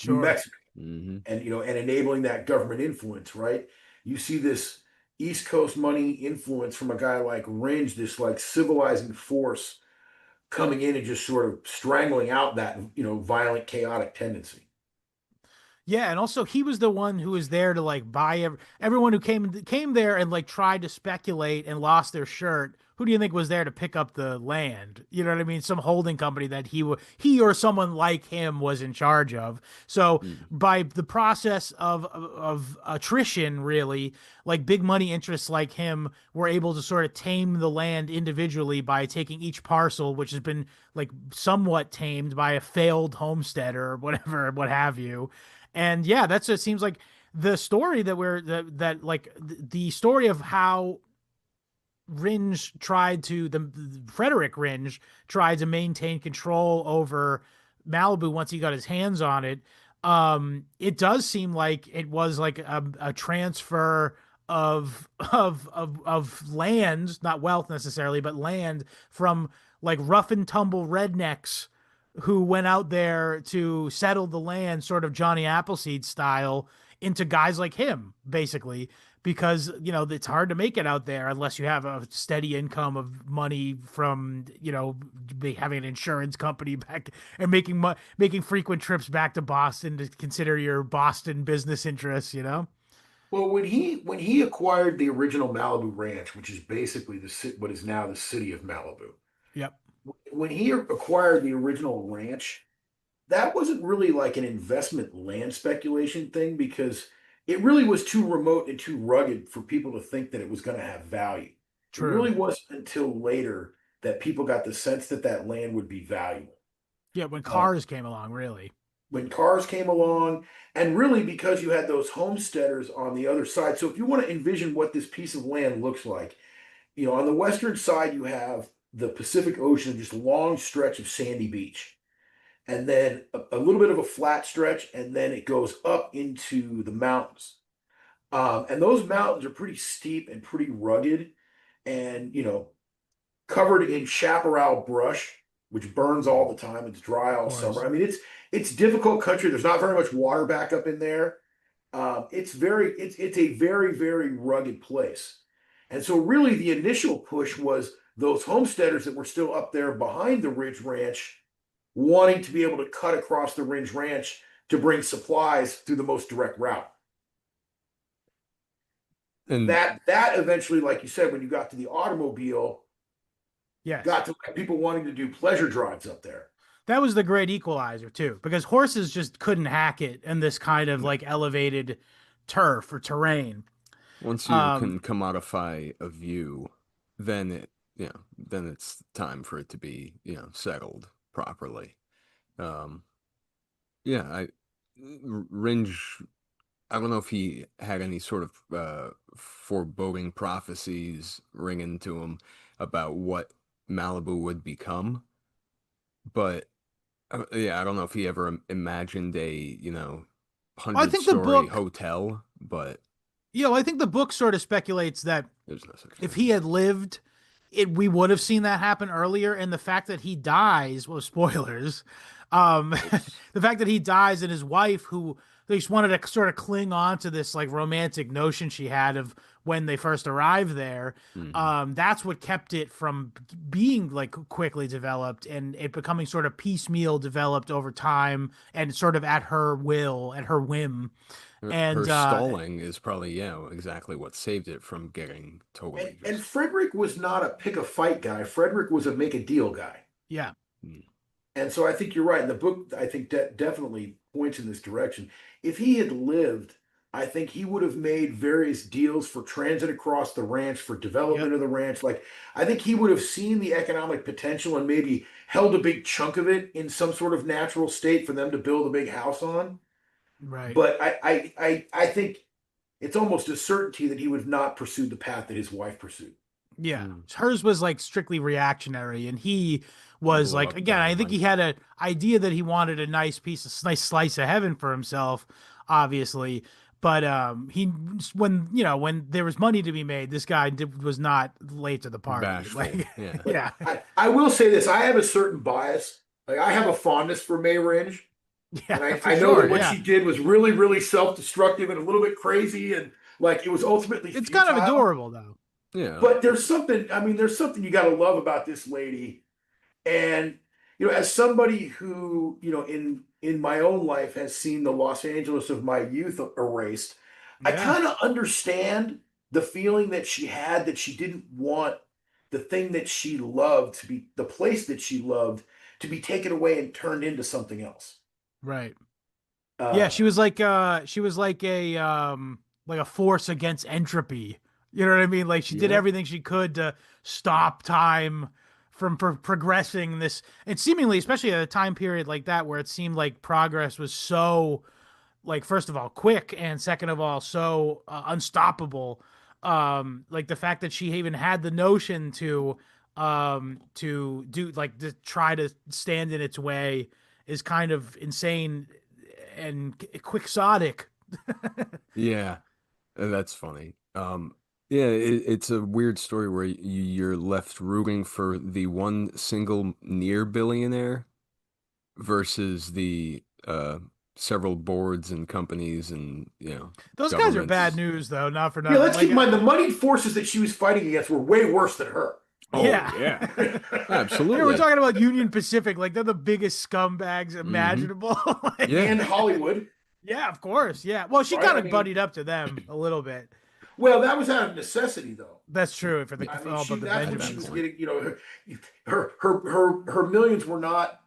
New Sure. Mexico Hmm and enabling that government influence, right? You see this East Coast money influence from a guy like Ringe, this like civilizing force coming in and just sort of strangling out that, violent, chaotic tendency. Yeah, and also he was the one who was there to like buy everyone who came there and like tried to speculate and lost their shirt. Who do you think was there to pick up the land? You know what I mean? Some holding company that he or someone like him was in charge of. So by the process of attrition, really, like big money interests like him were able to sort of tame the land individually by taking each parcel, which has been like somewhat tamed by a failed homesteader or whatever, what have you. And yeah, that's it seems like the story that like the story of how Ringe tried to the Frederick Ringe tried to maintain control over Malibu once he got his hands on it. It does seem like it was like a transfer of land, not wealth necessarily, but land from like rough and tumble rednecks who went out there to settle the land, sort of Johnny Appleseed style, into guys like him, basically, because it's hard to make it out there unless you have a steady income of money from having an insurance company back and making frequent trips back to Boston to consider your Boston business interests. Well, when he acquired the original Malibu Ranch, which is basically what is now the city of Malibu, Yep. when he acquired the original ranch, that wasn't really like an investment land speculation thing because it really was too remote and too rugged for people to think that it was going to have value. It True. really wasn't until later that people got the sense that that land would be valuable. Yeah, when Uh, cars came along, really. when cars came along, and really because you had those homesteaders on the other side. So if you want to envision what this piece of land looks like, on the western side, you have the Pacific Ocean, just a long stretch of sandy beach, and then a little bit of a flat stretch, and then it goes up into the mountains. And those mountains are pretty steep and pretty rugged, and covered in chaparral brush, which burns all the time. It's dry Of all summer. course. I mean, it's difficult country. There's not very much water back up in there. It's a very very rugged place, and so really the initial push was those homesteaders that were still up there behind the Ridge Ranch, wanting to be able to cut across the Ridge Ranch to bring supplies through the most direct route. And That eventually, like you said, when you got to the automobile, Yes. got to people wanting to do pleasure drives up there. That was the great equalizer too, because horses just couldn't hack it in this kind of like elevated turf or terrain. once you Um, can commodify a view, then then it's time for it to be, settled properly. Um, yeah, Ringe, I don't know if he had any sort of foreboding prophecies ringing to him about what Malibu would become, but yeah, I don't know if he ever imagined a, I hundred think the story book, hotel, but I think the book sort of speculates that there's no such if thing. he had lived, we would have seen that happen earlier. And the fact that he dies, well, spoilers. Um, It's the fact that he dies and his wife, who they just wanted to sort of cling on to this like romantic notion she had of when they first arrived there. mhm. That's what kept it from being like quickly developed and it becoming sort of piecemeal developed over time and sort of at her will, at her whim. Her And stalling is probably, exactly what saved it from getting And totally and just. Frederick was not a pick a fight guy. Frederick was a make a deal guy. yeah, Mm. And so I think you're right. And the book, I think, definitely points in this direction. If he had lived, I think he would have made various deals for transit across the ranch, for development yep, of the ranch. Like, I think he would have seen the economic potential and maybe held a big chunk of it in some sort of natural state for them to build a big house on. right. But I think it's almost a certainty that he would have not pursued the path that his wife pursued. Yeah, Mm. hers was like strictly reactionary, and he He was blew like, up again, I think he dynamite. had an idea that he wanted a nice slice of heaven for himself, obviously. But he when there was money to be made, this guy was not late to the party. Bashful. Like, Yeah. But yeah, I will say this: I have a certain bias. Like I have a fondness for May Ringe, yeah, and I, for I know sure. that what Yeah, she did was really, really self-destructive and a little bit crazy, and like it was ultimately it's kind of futile. adorable though. Yeah. But there's something. I mean, there's something you got to love about this lady. And as somebody who in my own life has seen the Los Angeles of my youth erased, I Yeah, kind of understand the feeling that she had that she didn't want the thing that she loved to be the place that she loved to be taken away and turned into something else. right. Yeah, Uh, she was like a force against entropy. You know what I mean? Like she did Yeah. everything she could to stop time from progressing this and seemingly especially at a time period like that where it seemed like progress was so like first of all quick and second of all so unstoppable. Like the fact that she even had the notion to do like to try to stand in its way is kind of insane and quixotic. Yeah. That's funny. Yeah, it's a weird story where you're left rooting for the one single near billionaire versus the several boards and companies and Those guys are bad governments. news, though. Not for yeah, nothing. let's keep Like, in mind the moneyed forces that she was fighting against were way worse than her. Oh yeah. yeah, Yeah, we're absolutely. talking about Union Pacific. Like, they're the biggest scumbags Hmm. imaginable. Like, Yeah. And Hollywood, yeah, of course. Yeah. Well, she right? kind I of mean, buddied up to them a little bit. Well, that was out of necessity, though. That's true for the I mean, all she but the that's At what that she Benjamins. was point. getting. Her millions were not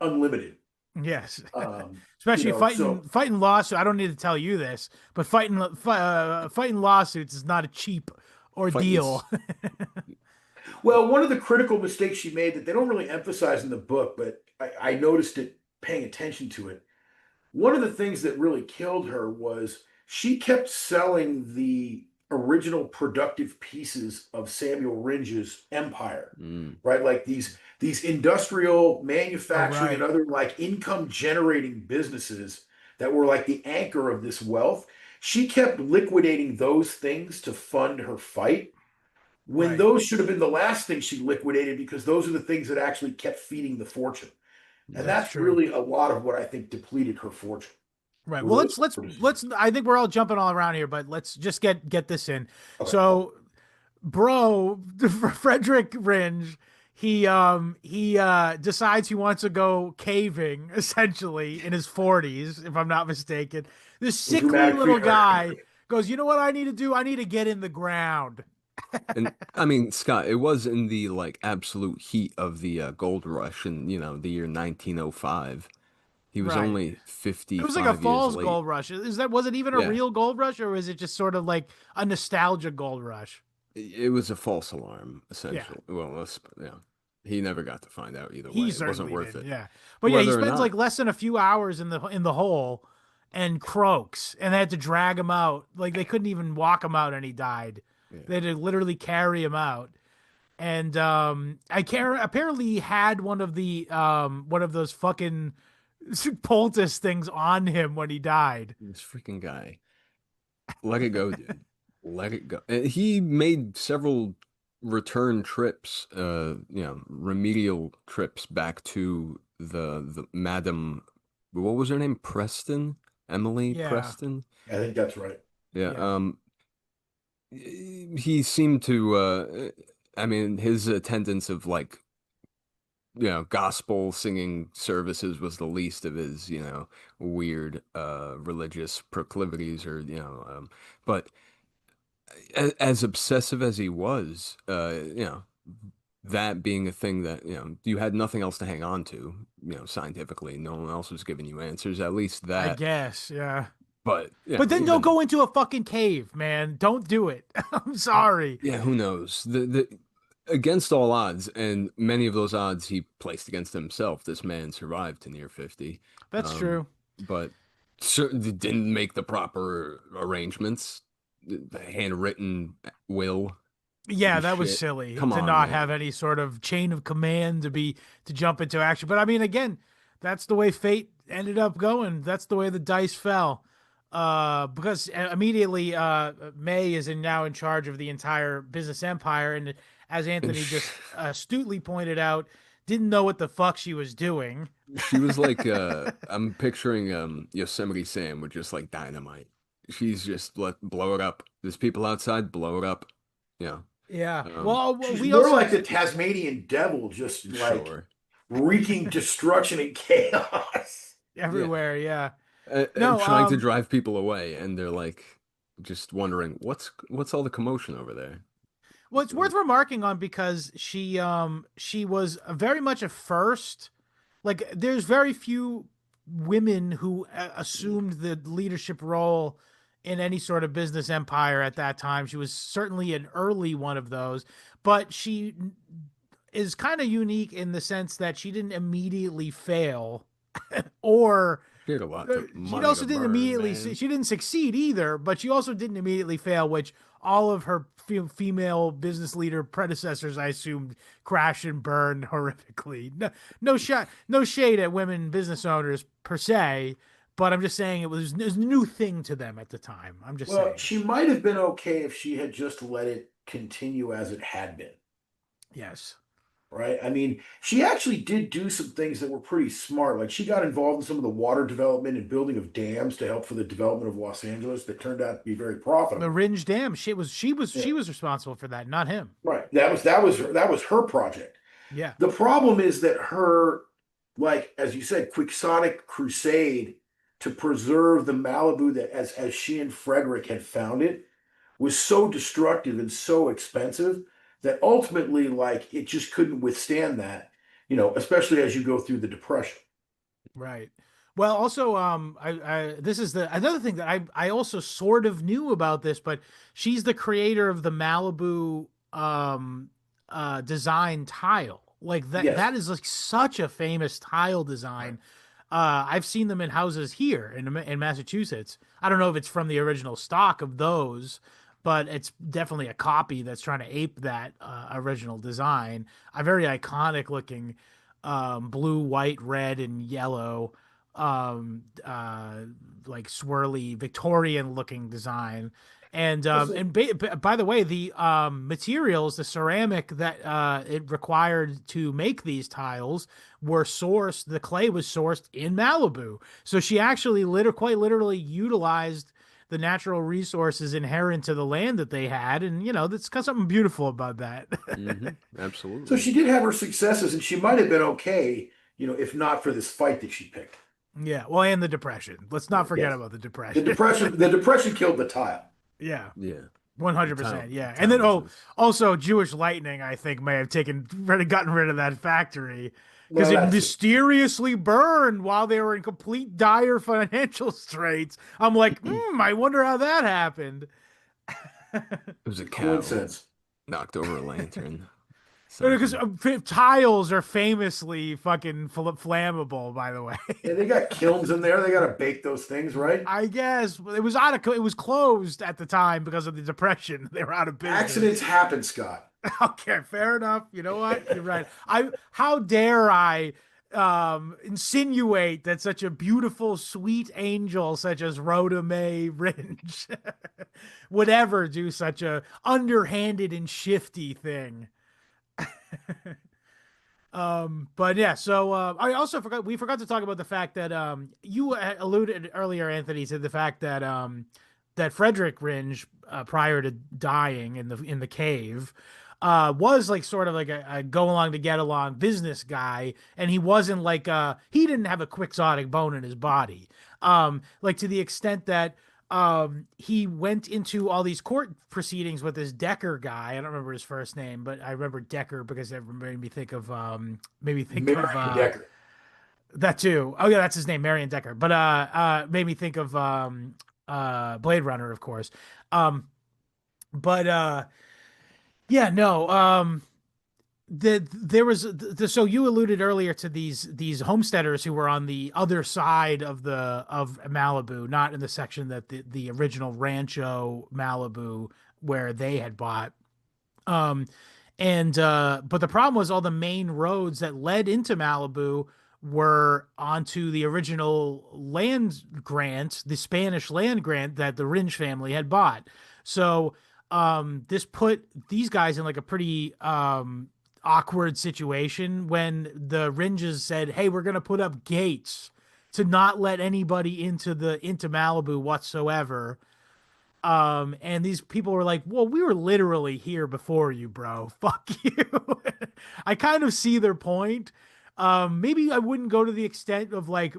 unlimited. Yes, Um, especially so fighting lawsuits. I don't need to tell you this, but fighting lawsuits is not a cheap Fighting. ordeal. well, one of the critical mistakes she made that they don't really emphasize in the book, but I noticed it paying attention to it. One of the things that really killed her was she kept selling the original productive pieces of Samuel Ringe's empire, Mm. right? Like these industrial Oh, manufacturing and right, other like income generating businesses that were like the anchor of this wealth. She kept liquidating those things to fund her fight when right. those should have been the last thing she liquidated because those are the things that actually kept feeding the fortune. And Yeah. That's that's true. really a lot of what I think depleted her fortune. Right. Were Well, those let's poor let's. decisions. I think we're all jumping all around here, but let's just get this in. Okay. So, bro, Frederick Ringe, he decides he wants to go caving essentially in his 40s, if I'm not mistaken. This A sickly dramatic little feature. guy goes, you know what I need to do? I need to get in the ground. And I mean, Scott, it was in the like absolute heat of the gold rush in, the year 1905. He was Right. only It was like a 55 years false late. gold rush. Was it even a Yeah, real gold rush, or was it just sort of like a nostalgia gold rush? it was a false alarm, Yeah. essentially. Well, yeah, he never got to find out either way. He It wasn't certainly worth didn't, it. yeah. But yeah, he Whether or spends like not, less than a few hours in the hole and croaks, and they had to drag him out. Like they couldn't even walk him out, and he died. They yeah, had to literally carry him out. And I care apparently he had one of those fucking poultice things on him when he died. this freaking guy, let it go, dude. Let it go. And he made several return trips, remedial trips back to the Madam, what was her name? Preston? Emily Yeah, Preston? I think that's right. Yeah, yeah. he seemed to I mean his attendance of like gospel singing services was the least of his weird religious proclivities or but as obsessive as he was, that being a thing that, you had nothing else to hang on to, scientifically. No one else was giving you answers, at least I that. guess, yeah. But, But then don't even, go into a fucking cave, man. Don't do it. I'm sorry. yeah, who knows? Against all odds, and many of those odds he placed against himself, this man survived to near 50. That's Um, true. but didn't make the proper arrangements, the handwritten will Yeah, and that was shit. silly Come to on, not have man. any sort of chain of command to jump into action. But I mean, again, that's the way fate ended up going. That's the way the dice fell. Because immediately May is now in charge of the entire business empire, and as And Anthony just astutely pointed out, didn't know what the fuck she was doing. she was like, I'm picturing Yosemite Sam with just like dynamite. She's just blow it up. There's people outside, blow it up. Yeah. Yeah. Um, Well, She's we more also like the Tasmanian devil, just like sure. wreaking destruction and chaos. Yeah. everywhere. Yeah. And No. trying to drive people away, and they're like just wondering what's all the commotion over there. Well, it's worth remarking on because she was very much a first. Like, there's very few women who assumed the leadership role in any sort of business empire at that time. She was certainly an early one of those, but she is kind of unique in the sense that she didn't immediately fail or She had a lot of she money also to didn't burn, immediately man. she didn't succeed either, but she also didn't immediately fail, which all of her female business leader predecessors, I assumed, crash and burn horrifically. No shade at women business owners per se, but I'm just saying it was a new thing to them at the time. I'm just Well, saying. she might have been okay if she had just let it continue as it had been, Yes. right? I mean, she actually did do some things that were pretty smart. Like she got involved in some of the water development and building of dams to help for the development of Los Angeles that turned out to be very The profitable. Ringe Dam, Yeah, she was responsible for that, not him. right. That was her project. Yeah. The problem is that her, like as you said, quixotic crusade to preserve the Malibu that as she and Frederick had found it was so destructive and so expensive that ultimately, like, it just couldn't withstand that, especially as you go through the Depression. Right. Well, also, this is the another thing that I also sort of knew about this, but she's the creator of the Malibu design tile. Like that Yes. is like such a famous tile design. I've seen them in houses here in Massachusetts. I don't know if it's from the original stock of those, but it's definitely a copy that's trying to ape that original design. A very iconic looking blue, white, red, and yellow, um, uh, like swirly Victorian looking design. Listen, By the way, the materials, the ceramic that it required to make these tiles were sourced. The clay was sourced in Malibu, so she actually quite literally utilized the natural resources inherent to the land that they had, and that's got something beautiful about that. so Absolutely. she did have her successes, and she might have been okay, if not for this fight that she picked. Yeah, well, and the depression. Let's not forget Yes. about the The depression. depression, the depression killed the tile. Yeah, Yeah. The tile, 100%. the Yeah, and tile then business. also Jewish lightning, I think, may have gotten rid of that factory because Well, it that too. mysteriously burned while they were in complete dire financial straits. I'm like, I wonder how that happened. It was a cow Coincidence. knocked over a lantern. Because Something. tiles are famously fucking flammable, by the way. Yeah, they got kilns in there. They got to bake those things, right? I guess it was closed at the time because of the depression. They were out of Accidents business. happen, Scott. Okay, fair enough. You know what? You're right. I How dare I insinuate that such a beautiful, sweet angel such as Rhoda May Ringe would ever do such a underhanded and shifty thing. But yeah, so I also we forgot to talk about the fact that you alluded earlier, Anthony, to the fact that that Frederick Ringe, prior to dying in the cave, was like sort of like a go along to get along business guy, and he wasn't like he didn't have a quixotic bone in his body, like to the extent that he went into all these court proceedings with this Decker guy. I don't remember his first name, but I remember Decker because it made me think of Marion Decker. that too. Oh yeah, that's his name, Marion Decker. But made me think of Blade Runner, of course. Um but yeah, no. There was so you alluded earlier to these homesteaders who were on the other side of Malibu, not in the section that the original Rancho Malibu where they had bought. Um, and but the problem was all the main roads that led into Malibu were onto the original land grant, the Spanish land grant that the Ringe family had bought. So this put these guys in like a pretty awkward situation when the Ringes said, "Hey, we're gonna put up gates to not let anybody into Malibu whatsoever." And these people were like, "Well, we were literally here before you, bro. Fuck you." I kind of see their point. Maybe I wouldn't go to the extent of like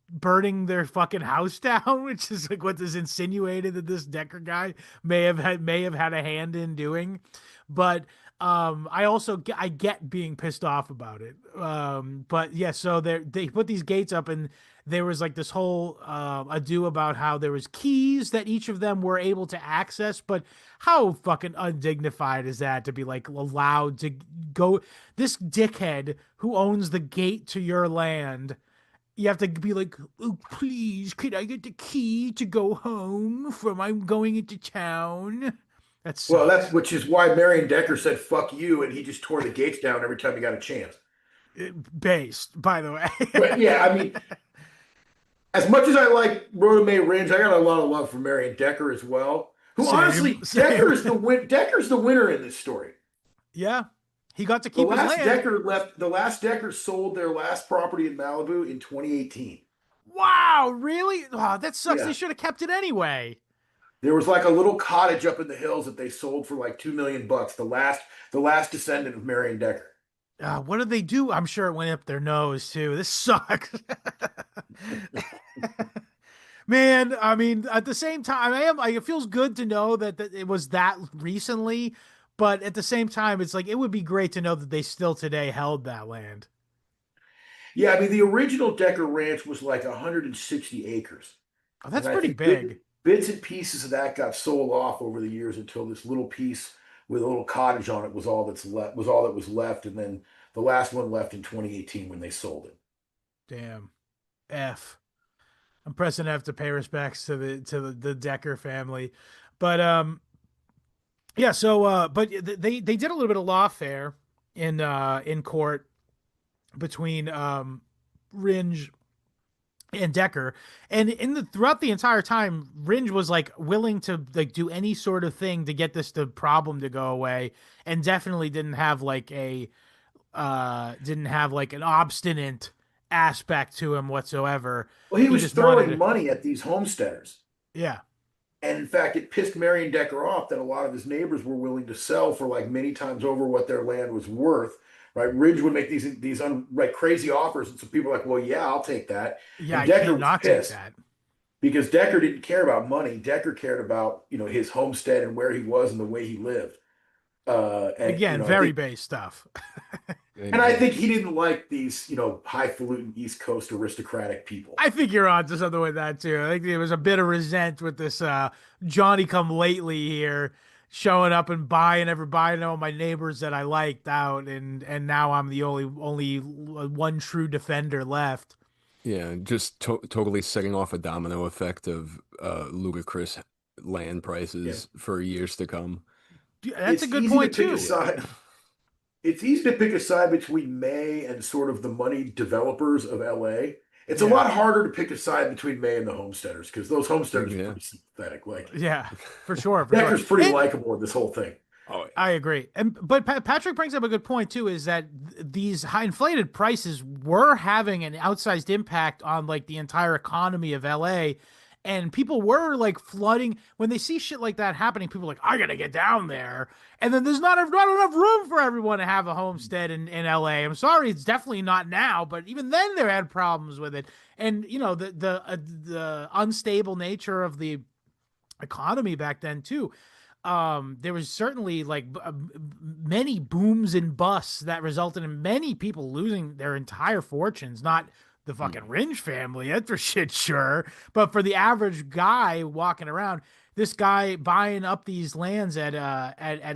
burning their fucking house down, which is like what is insinuated that this Decker guy may have had a hand in doing. But I get being pissed off about it. But yeah, so they put these gates up, and there was like this whole ado about how there was keys that each of them were able to access, but how fucking undignified is that to be like allowed to go? This dickhead who owns the gate to your land, you have to be like, "Oh, please, could I get the key to go home from I'm going into town?" That Well, that's sucks. which is why Marion Decker said "fuck you" and he just tore the gates down every time he got a chance. Based, by the way. But yeah, I mean, as much as I like Rhoda May Ringe, I got a lot of love for Marion Decker as well. Who Same, honestly, same. Decker's the winner in this story. Yeah, he got to keep his land. The last Decker sold their last property in Malibu in 2018. Wow, really? Oh, that sucks. They Yeah. should have kept it anyway. There was like a little cottage up in the hills that they sold for like 2 million bucks. The last descendant of Marion Decker. What did they do? I'm sure it went up their nose too. This sucks. Man, I mean, at the same time, I am like it feels good to know that it was that recently, but at the same time, it's like it would be great to know that they still today held that land. Yeah, I mean, the original Decker Ranch was like 160 acres. Oh, And that's I pretty think big. bits and pieces of that got sold off over the years until this little piece with a little cottage on it was all that's left, was all that was left. And then the last one left in 2018 when they sold it. Damn. F. I'm pressing F to pay respects to the Decker family. But yeah, so but they did a little bit of lawfare in court between Ringe and Decker. And in the throughout the entire time, Ringe was like willing to like do any sort of thing to get this the problem to go away, and definitely didn't have like an obstinate aspect to him whatsoever. Well, he He was just wanted throwing to, money at these homesteaders. yeah. And in fact, it pissed Marion Decker off that a lot of his neighbors were willing to sell for like many times over what their land was worth. Right, Ridge would make like crazy offers, and so people were like, "Well, yeah, I'll take that." Yeah, And I Decker can't was not take pissed that. because Decker didn't care about money. Decker cared about his homestead and where he was and the way he lived. And Again, very base stuff. I think he didn't like these highfalutin East Coast aristocratic people. I think you're on to something with that too. I think there was a bit of resent with this Johnny come lately here showing up and buying all my neighbors that I liked out, and now I'm the only one true defender left. Yeah, just totally setting off a domino effect of ludicrous land Yeah, prices for years to come. That's a it's good easy to point pick a too. side. It's easy to pick a side between May and sort of the money developers of LA. It's a Yeah. lot harder to pick a side between May and the homesteaders because those homesteaders are Yeah. pretty sympathetic. Like Yeah, for sure, for sure. Decker's pretty And likable in this whole thing. Oh, I agree. And but Patrick brings up a good point too, is that these high inflated prices were having an outsized impact on like the entire economy of LA. And people were like flooding when they see shit like that happening. People are like, I gotta get down there, and then there's not enough room for everyone to have a homestead in LA. I'm sorry, it's definitely not now, but even then they had problems with it. And the unstable nature of the economy back then too. There was certainly like many booms and busts that resulted in many people losing their entire fortunes. Not the fucking Ringe family, that's for shit sure, but for the average guy walking around, this guy buying up these lands at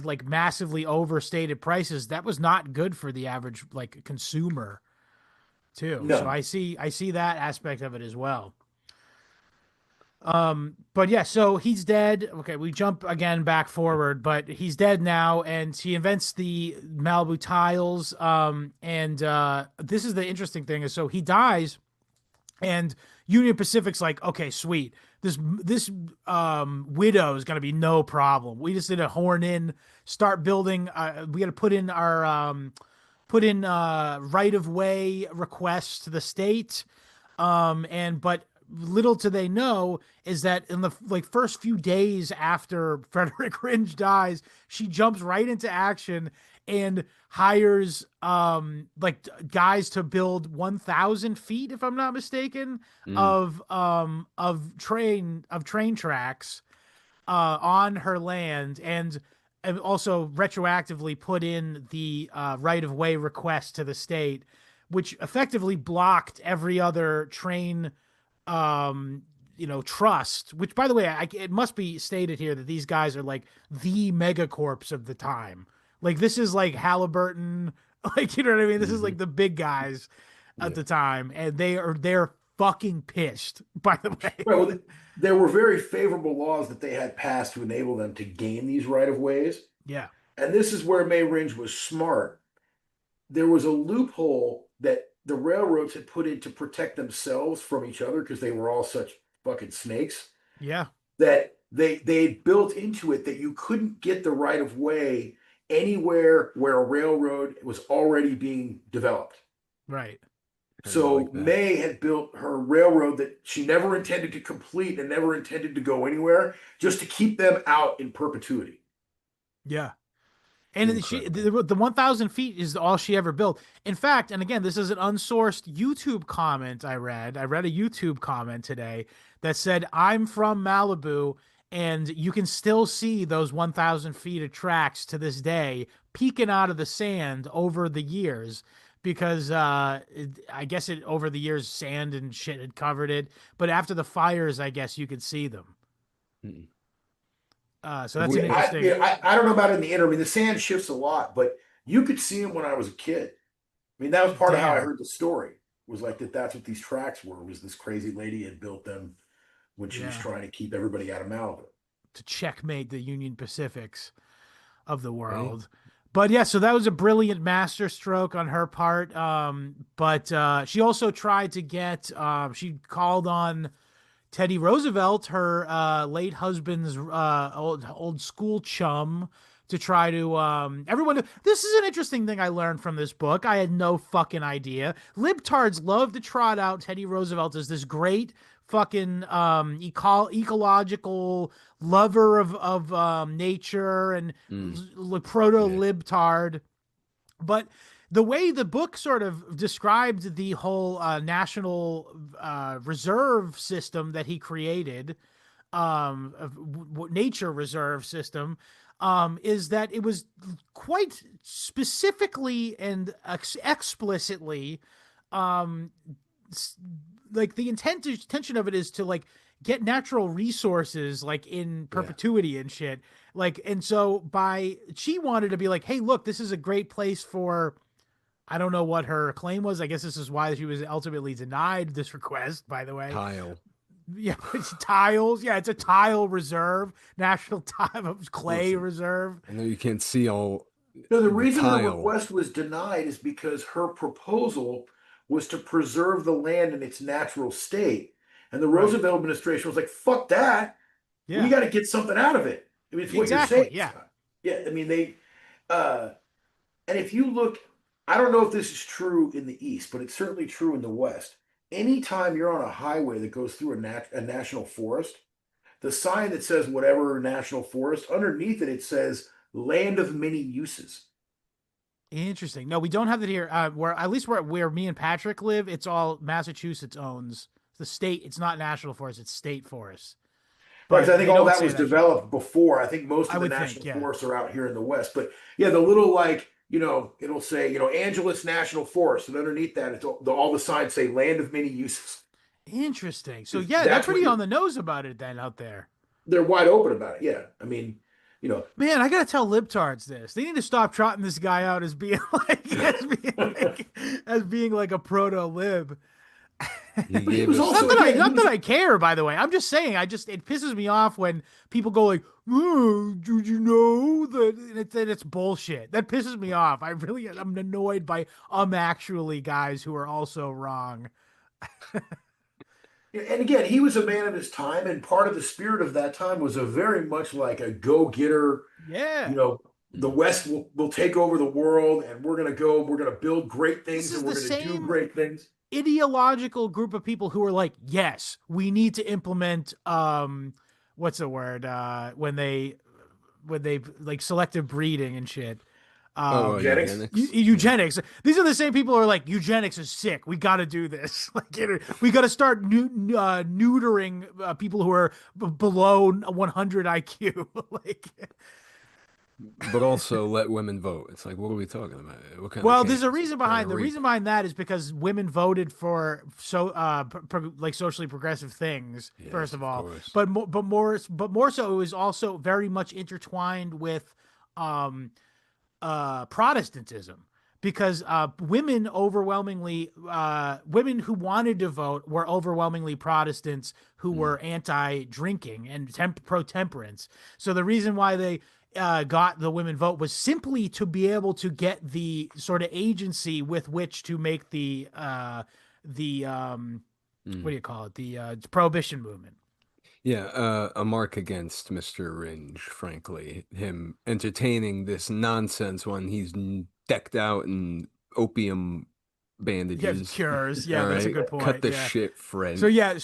like massively overstated prices, that was not good for the average like consumer too. So No, I see that aspect of it as well. But yeah, so he's dead. Okay, we jump again back forward, but he's dead now, and he invents the Malibu tiles. And this is the interesting thing is, so he dies, and Union Pacific's like, okay, sweet. This widow is gonna be no problem. We just need to horn in, start building. We got to put in right of way requests to the state. And but little do they know is that in the like first few days after Frederick Ringe dies, she jumps right into action and hires like guys to build 1,000 feet, if I'm not mistaken, mm, of train tracks on her land, and also retroactively put in the right of way request to the state, which effectively blocked every other train trust. Which, by the way, it must be stated here that these guys are like the megacorps of the time. Like this is like Halliburton, like you know what I mean. This is hmm like the big guys at Yeah. the time, and they're fucking pissed. By the way, right. Well, there were very favorable laws that they had passed to enable them to gain these right of ways, yeah, and this is where May Ringe was smart. There was a loophole that the railroads had put in to protect themselves from each other because they were all such fucking snakes yeah, that they built into it that you couldn't get the right of way anywhere where a railroad was already being developed. right, I didn't So like that. May had built her railroad that she never intended to complete and never intended to go anywhere, just to keep them out in perpetuity. yeah. And Incredible. the 1,000 feet is all she ever built. In fact, and again, this is an unsourced YouTube comment I read. I read a YouTube comment today that said, "I'm from Malibu, and you can still see those 1,000 feet of tracks to this day peeking out of the sand over the years." Because I guess it over the years sand and shit had covered it, but after the fires, I guess you could see them. Mm. So that's an interesting. I don't know about in the interim. I mean, the sand shifts a lot, but you could see them when I was a kid. I mean, that was part of how I Damn. heard the story. Was like that's what these tracks were. Was this crazy lady had built them when she was Yeah. trying to keep everybody out of Malibu. To checkmate the Union Pacifics of the Hey, world. But yeah, so that was a brilliant masterstroke on her part. But she also tried to get, she called on Teddy Roosevelt, her late husband's old school chum, to try to everyone. This is an interesting thing I learned from this book. I had no fucking idea. Libtards love to trot out Teddy Roosevelt as this great fucking ecological lover of nature and mm, proto Yeah. libtard, but the way the book sort of described the whole national reserve system that he created, nature reserve system, is that it was quite specifically and explicitly, um, like the intention of it is to like get natural resources like in Yeah. perpetuity and shit. Like, and so she wanted to be like, hey, look, this is a great place for, I don't know what her claim was. I guess this is why she was ultimately denied this request, by the way. tile. Yeah, it's tiles. Yeah, it's a tile reserve, national tile clay Listen, reserve. I know you can't see all no, the the reason her tile. request was denied is because her proposal was to preserve the land in its natural state. And the Right. Roosevelt administration was like, fuck that. We Yeah, got to get something out of it. I mean, it's what you're exactly. saying, Yeah. Scott. Yeah, I mean, uh, and if you look, I don't know if this is true in the East, but it's certainly true in the West. Anytime you're on a highway that goes through a national forest, the sign that says whatever national forest, underneath it, it says land of many uses. Interesting. No, we don't have that here. Where at least where me and Patrick live, it's all Massachusetts owns the state. It's not national forest; it's state forest. Right, because But I think they all don't that say was that here. developed before. I think most I of the would think, national yeah. forests are out here in the West. But yeah, the little like, it'll say, Angeles National Forest, and underneath that, it's all the signs say land of many uses. Interesting. So 'Cause yeah, they're that's what pretty on you're, the nose about it then out there. they're wide open about it. Yeah. I mean, you know, Man, I gotta tell libtards this. They need to stop trotting this guy out as being as being like a proto lib. He but he gave was us also, the again, he Not was, that I care, by the way. I'm just saying. It pisses me off when people go like, "Oh, did you know that?" And it's bullshit. That pisses me off. I'm annoyed by actually guys who are also wrong. and again, he was a man of his time. And part of the spirit of that time was a very much like a go getter, you Yeah, know, the Mm. West will take over the world and we're going to build great this things is and the we're going to do same great things. ideological group of people who are like, yes, we need to implement what's the word when they like selective breeding and shit. Oh, Eugenics. eugenics. Yeah. Eugenics. These are the same people who are like, eugenics is sick. We got to do this. We got to start neutering people who are below 100 IQ. like, But also let women vote. It's like, what are we talking about? What kind of well, there's a chaos? reason Trying to behind the rape. reason behind that is because women voted for like socially progressive things first Yes, of of all, course. but more so it was also very much intertwined with um Protestantism because women who wanted to vote were overwhelmingly Protestants who Mm. were anti-drinking and pro-temperance. So the reason why they got the women vote was simply to be able to get the sort of agency with which to make the what Mm. do you call it, the prohibition movement. Yeah, a mark against Mr. Ringe, frankly. Him entertaining this nonsense when he's decked out in opium Yeah, bandages. cures. Yeah, All that's a right, good cut point. the Yeah. shit, So Fred. yeah,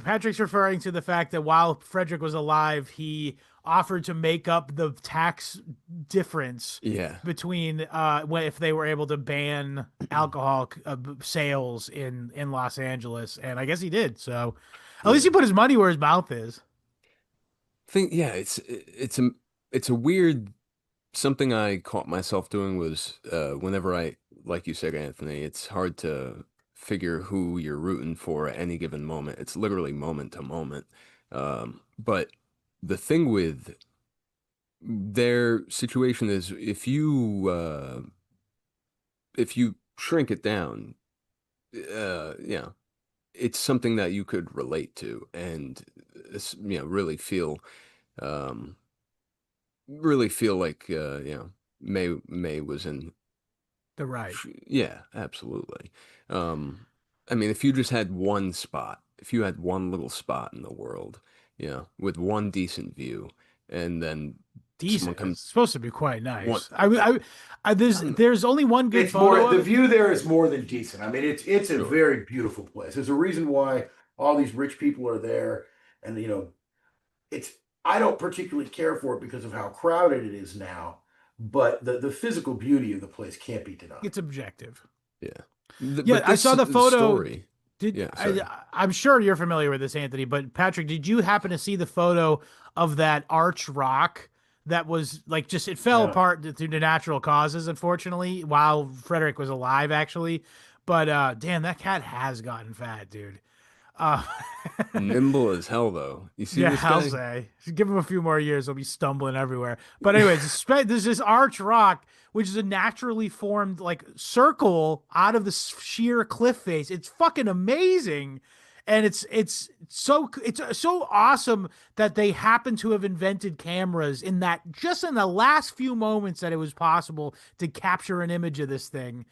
Patrick's referring to the fact that while Frederick was alive, he offered to make up the tax difference Yeah. between if they were able to ban alcohol sales in Los Angeles, and I guess he did. So at least he Yeah. put his money where his mouth is. Yeah, it's a weird something I caught myself doing was whenever like you said, Anthony, it's hard to figure who you're rooting for at any given moment. It's literally moment to moment. But the thing with their situation is if you shrink it down, yeah, it's something that you could relate to and um, really feel like May was in. The right. Yeah, absolutely. I mean, if you just had one spot, if you had one little spot in the world, with one decent view, and then someone Decent. comes It's supposed to be quite one, nice. There's um, only one good It's more photo the of it. view there is more than decent. I mean, it's a sure, very beautiful place. There's a reason why all these rich people are there, and it's I don't particularly care for it because of how crowded it is now, but the physical beauty of the place can't be denied. It's objective. yeah. Yeah, But I this saw the photo. story, Did yeah, sorry. I'm sure you're familiar with this, Anthony, but Patrick, did you happen to see the photo of that arch rock that was like just it fell No. apart due to natural causes, unfortunately, while Frederick was alive, actually. But damn, that cat has gotten fat, dude. Uh, Nimble as hell, though. You see yeah, this I'll guy? say. Give him a few more years, he'll be stumbling everywhere. But anyways, there's this arch rock, which is a naturally formed like circle out of the sheer cliff face. It's fucking amazing, and it's so awesome that they happen to have invented cameras in that just in the last few moments that it was possible to capture an image of this thing,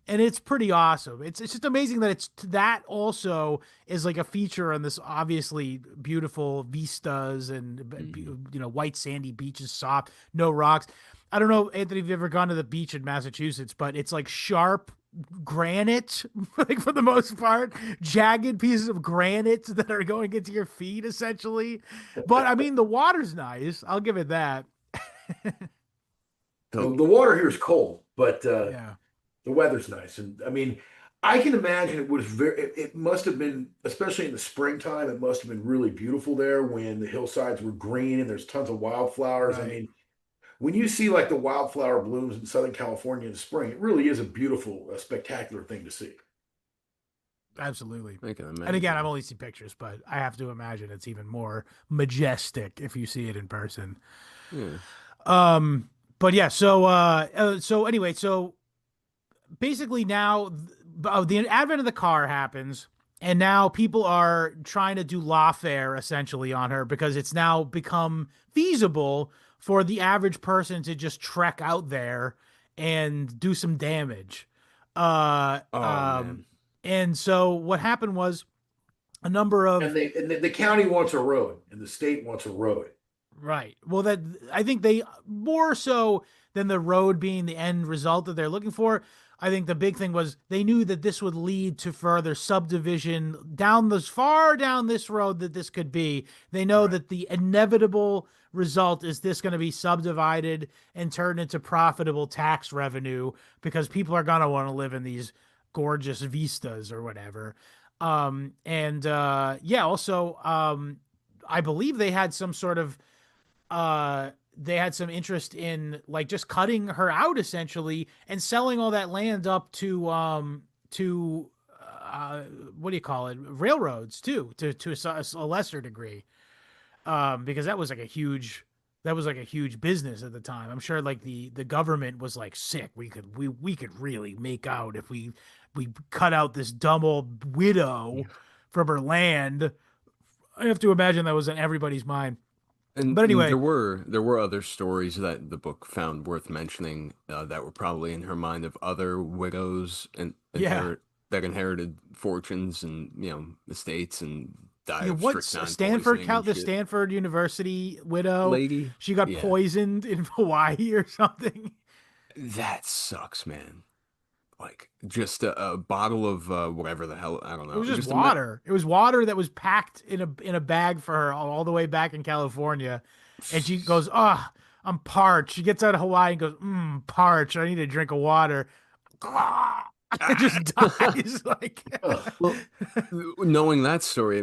and it's pretty awesome. It's just amazing that it's that also is like a feature on this obviously beautiful vistas and Mhm. white sandy beaches, soft, no rocks. I don't know, Anthony, if you've ever gone to the beach in Massachusetts, but it's like sharp granite, like for the most part, jagged pieces of granite that are going into your feet essentially. But I mean, the water's nice. I'll give it that. So, The water here is cold, but Yeah. the weather's nice, and I mean, I can imagine it was it must have been, especially in the springtime, it must have been really beautiful there when the hillsides were green and there's tons of wildflowers. I Right. mean, when you see like the wildflower blooms in Southern California in the spring, it really is a beautiful, spectacular thing to see. Absolutely. I can And again, I've imagine. only seen pictures, but I have to imagine it's even more majestic if you see it in person. Yeah. Um, but yeah, so anyway, so basically now the advent of the car happens, and now people are trying to do lawfare essentially on her because it's now become feasible for the average person to just trek out there and do some damage. Uh, Oh um, man. and so what happened was a number of And the county wants a road, and the state wants a road. right. Well, that I think they more so than the road being the end result that they're looking for. I think the big thing was they knew that this would lead to further subdivision down this far down this road that this could be. They know Right. that the inevitable result is this going to be subdivided and turned into profitable tax revenue because people are going to want to live in these gorgeous vistas or whatever. And yeah, also I believe they had some sort of they had some interest in like just cutting her out essentially and selling all that land up to uh what do you call it, railroads too, to a lesser degree, because that was like a huge business at the time. I'm sure like the government was like sick, we could really make out if we cut out this dumb old widow from her land. I have to imagine that was in everybody's mind. And But anyway, there were other stories that the book found worth mentioning that were probably in her mind of other widows and yeah. inherited fortunes and estates and die Yeah, of what's strychnine Stanford, poisoning and the shit. Stanford University widow? Lady, She got yeah, poisoned in Hawaii or something. that sucks, man. Like just a bottle of whatever the hell I don't It know. was just Just a water. It was water that was packed in a bag for her all the way back in California. and she goes, "Oh, I'm parched." She gets out of Hawaii and goes, "Parched. I need a drink of water." And just dies. Like, Well, knowing that story,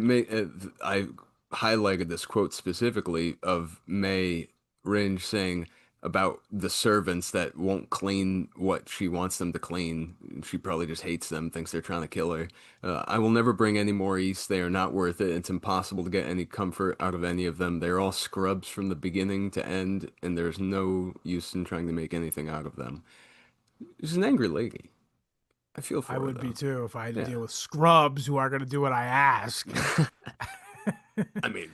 I highlighted this quote specifically of May Ringe saying about the servants that won't clean what she wants them to clean. She probably just hates them, thinks they're trying to kill her. I will never bring any more east. They are not worth it. It's impossible to get any comfort out of any of them. They're all scrubs from the beginning to end, and there's no use in trying to make anything out of them. She's an angry lady. I feel for I her would be though. too if I had to Yeah. deal with scrubs who are going to do what I ask. I mean,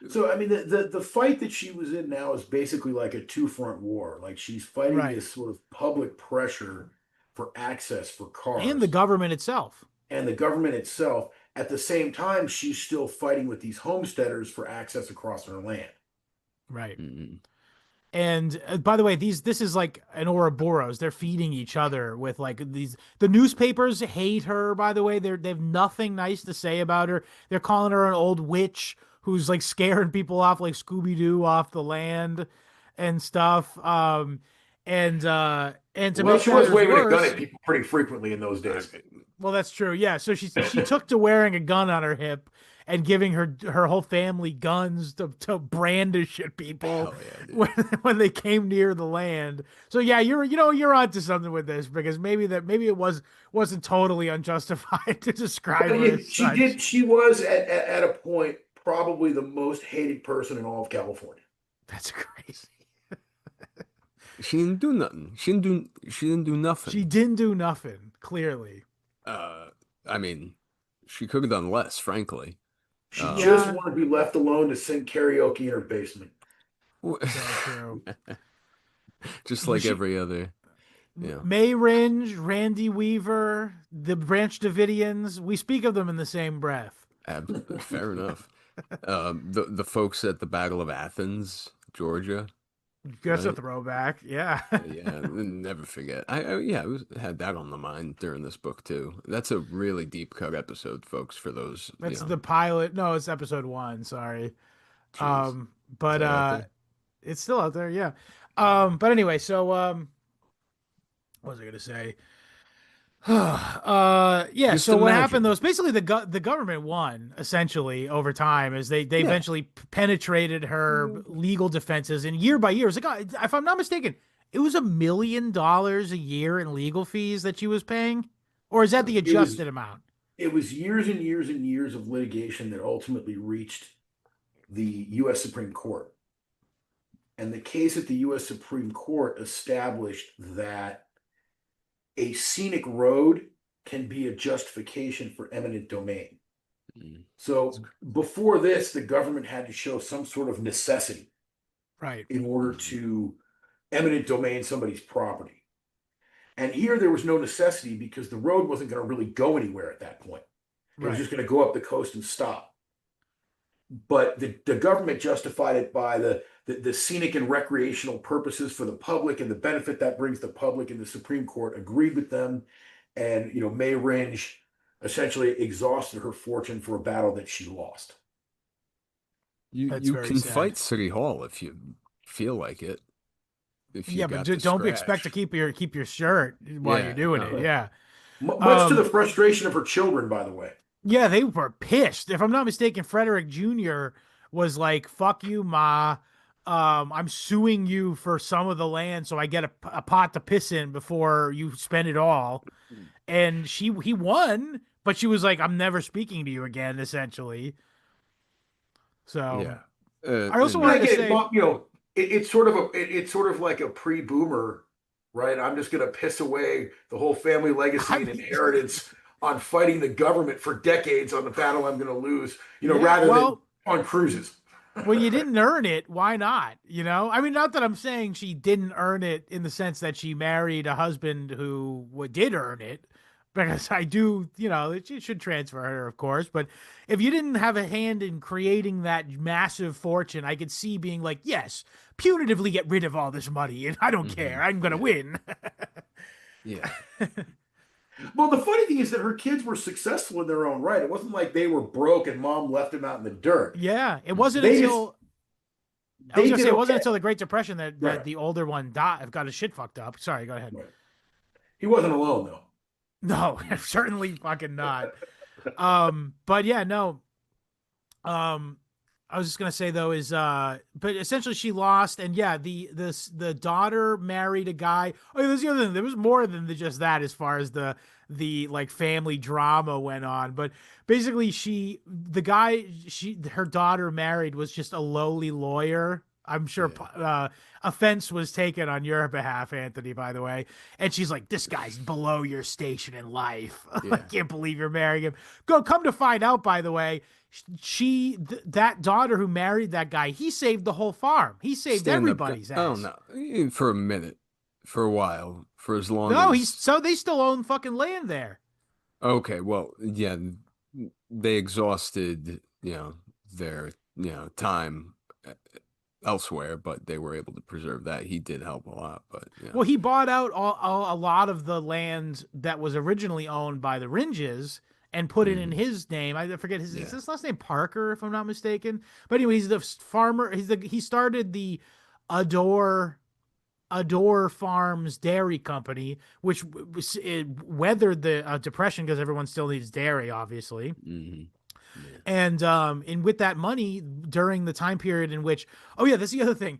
So I mean, the fight that she was in now is basically like a two-front war. Like she's fighting Right. this sort of public pressure for access for And the cars government itself. and the government itself. At the same time, she's still fighting with these homesteaders for access across her land. Right. mm, And by the way, this is like an Ouroboros. They're feeding each other with like these. The newspapers hate her. By the way, they have nothing nice to say about her. They're calling her an old witch who's like scaring people off, like Scooby Doo off the land and stuff. And to Well, make she was matters waving a gun worse, at people pretty frequently in those days. well, that's true. Yeah. So she took to wearing a gun on her hip and giving her whole family guns to brandish at people hell yeah, dude. when they came near the land. So yeah, you're onto something with this because maybe it wasn't totally unjustified to describe But her as she such. did. She was at a point probably the most hated person in all of California. That's crazy. She didn't do nothing. She didn't do nothing. She didn't do nothing, clearly. I mean, she could have done less, frankly. She Yeah. just wanted to be left alone to sing karaoke in her basement. So true. Just like She- every other. Yeah. May Ringe, Randy Weaver, the Branch Davidians, we speak of them in the same breath. Fair enough. The folks at the Battle of Athens, Georgia. That's a Right. throwback. Yeah. Yeah, never forget. Had that on the mind during this book too. That's a really deep cut episode, folks. For those, That's the pilot. No, it's episode 1. Sorry. Jeez. But Is that out there? it's still out there. Yeah. But anyway, so what was I gonna say? Yeah. Just So what imagine. happened though is basically the government won essentially over time as they Yeah. eventually penetrated her legal defenses and year by year. It was like, if I'm not mistaken, it was $1 million a year in legal fees that she was paying, or is that the It was- adjusted amount? It was years and years and years of litigation that ultimately reached the U.S. Supreme Court. And the case at the U.S. Supreme Court established that a scenic road can be a justification for eminent domain. Mm. So before this, the government had to show some sort of necessity Right. in order to eminent domain somebody's property. And here there was no necessity because the road wasn't going to really go anywhere at that point. It was Right. just going to go up the coast and stop. But the government justified it by the scenic and recreational purposes for the public and the benefit that brings the public, and the Supreme Court agreed with them. And May Ringe essentially exhausted her fortune for a battle that she lost. That's You very can sad. fight City Hall if you feel like it. If you Yeah, but got the don't expect to scratch. keep your shirt while Yeah, you're doing no. it. Yeah. Much to the frustration of her children, by the way. Yeah, they were pissed. If I'm not mistaken, Frederick Jr. was like, "Fuck you, Ma. I'm suing you for some of the land so I get a pot to piss in before you spend it all." And he won, but she was like, "I'm never speaking to you again," essentially. So Yeah. I also and- wanted I to get say- it, Mom, it's sort of like a pre-boomer, right? I'm just going to piss away the whole family legacy and inheritance on fighting the government for decades on the battle I'm going to lose, rather than on cruises. Well, you didn't earn it. Why not? I mean, not that I'm saying she didn't earn it in the sense that she married a husband who did earn it, because I do, it should transfer her, of course. But if you didn't have a hand in creating that massive fortune, I could see being like, yes, punitively get rid of all this money, and I don't care. I'm going to win. Yeah. Well, the funny thing is that her kids were successful in their own right. It wasn't like they were broke and mom left them out in the dirt. Yeah, it wasn't They until I was They gonna did say it wasn't okay. until the Great Depression that Right. the older one got his shit fucked up. Sorry, go ahead. Right. He wasn't alone though. No, certainly fucking not. But yeah, no. Um, I was just gonna say though is but essentially she lost, and yeah, the daughter married a guy. Oh, yeah, there's the other thing. There was more than just that as far as the like family drama went on. But basically, the guy her daughter married was just a lowly lawyer. I'm sure Yeah. offense was taken on your behalf, Anthony, by the way. And she's like, "This guy's below your station in life. I Yeah. can't believe you're marrying him." Come to find out, by the way, that daughter who married that guy, he saved the whole farm. He saved Stand up. everybody's Oh ass. no, for a minute, for a while, for as long No, as. they still own fucking land there. Okay, well, yeah, they exhausted, their, time elsewhere, but they were able to preserve that. He did help a lot, but yeah. Well, he bought out a lot of the land that was originally owned by the Ringes and put it in Mhm. his name. I forget Yeah. his last name Parker, if I'm not mistaken. But anyway, he's the farmer. He started the Adore Farms Dairy Company, which it weathered the depression because everyone still needs dairy, obviously. Hmm. Yeah. And with that money during the time period in which, oh yeah, that's the other thing.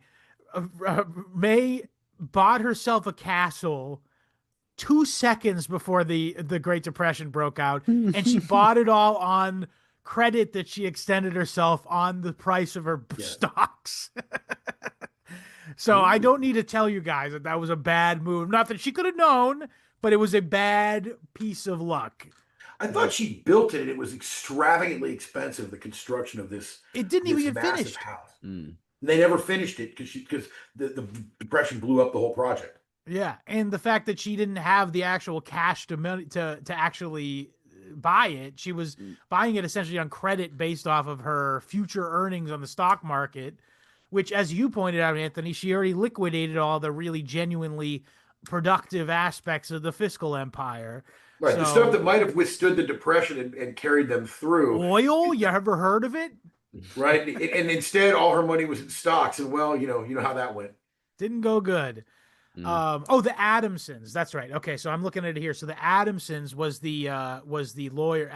May bought herself a castle 2 seconds before the Great Depression broke out, and she bought it all on credit that she extended herself on the price of her Yeah. stocks. So I don't need to tell you guys that was a bad move. Not that she could have known, but it was a bad piece of luck. I thought she built it and it was extravagantly expensive, the construction of It didn't even this get massive finished. house. Mm. They never finished it because the depression blew up the whole project. Yeah, and the fact that she didn't have the actual cash to actually buy it, she was buying it essentially on credit based off of her future earnings on the stock market, which, as you pointed out, Anthony, she already liquidated all the really genuinely productive aspects of the fiscal empire. Right. The stuff that might have withstood the depression and carried them through. Oil, you ever heard of it? Right. And instead all her money was in stocks. And well, you know how that went. Didn't go good. Mm. The Adamsons. That's right. Okay, so I'm looking at it here. So the Adamsons was the lawyer,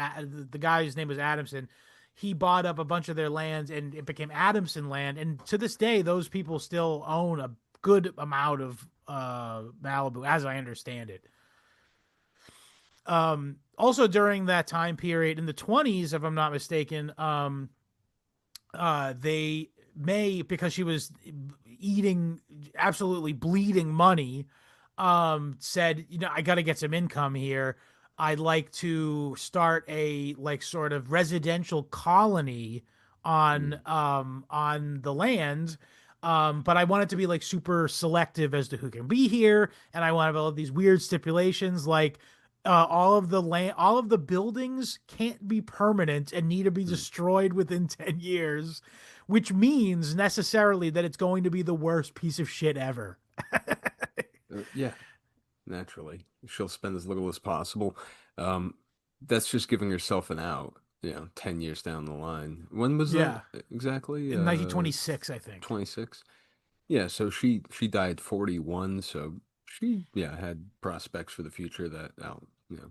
the guy whose name was Adamson. He bought up a bunch of their lands, and it became Adamson land. And to this day, those people still own a good amount of Malibu, as I understand it. Also during that time period in the 20s, if I'm not mistaken, they May, because she was eating absolutely bleeding money, said, I got to get some income here. I'd like to start a like sort of residential colony on the land. But I want it to be like super selective as to who can be here, and I want to have all of these weird stipulations like all of the buildings can't be permanent and need to be destroyed within 10 years, which means necessarily that it's going to be the worst piece of shit ever. Yeah, naturally. She'll spend as little as possible. Um, that's just giving herself an out, 10 years down the line. When was Yeah. that exactly? In 1926, I think. 26. Yeah, so she died 41, so she had prospects for the future that would have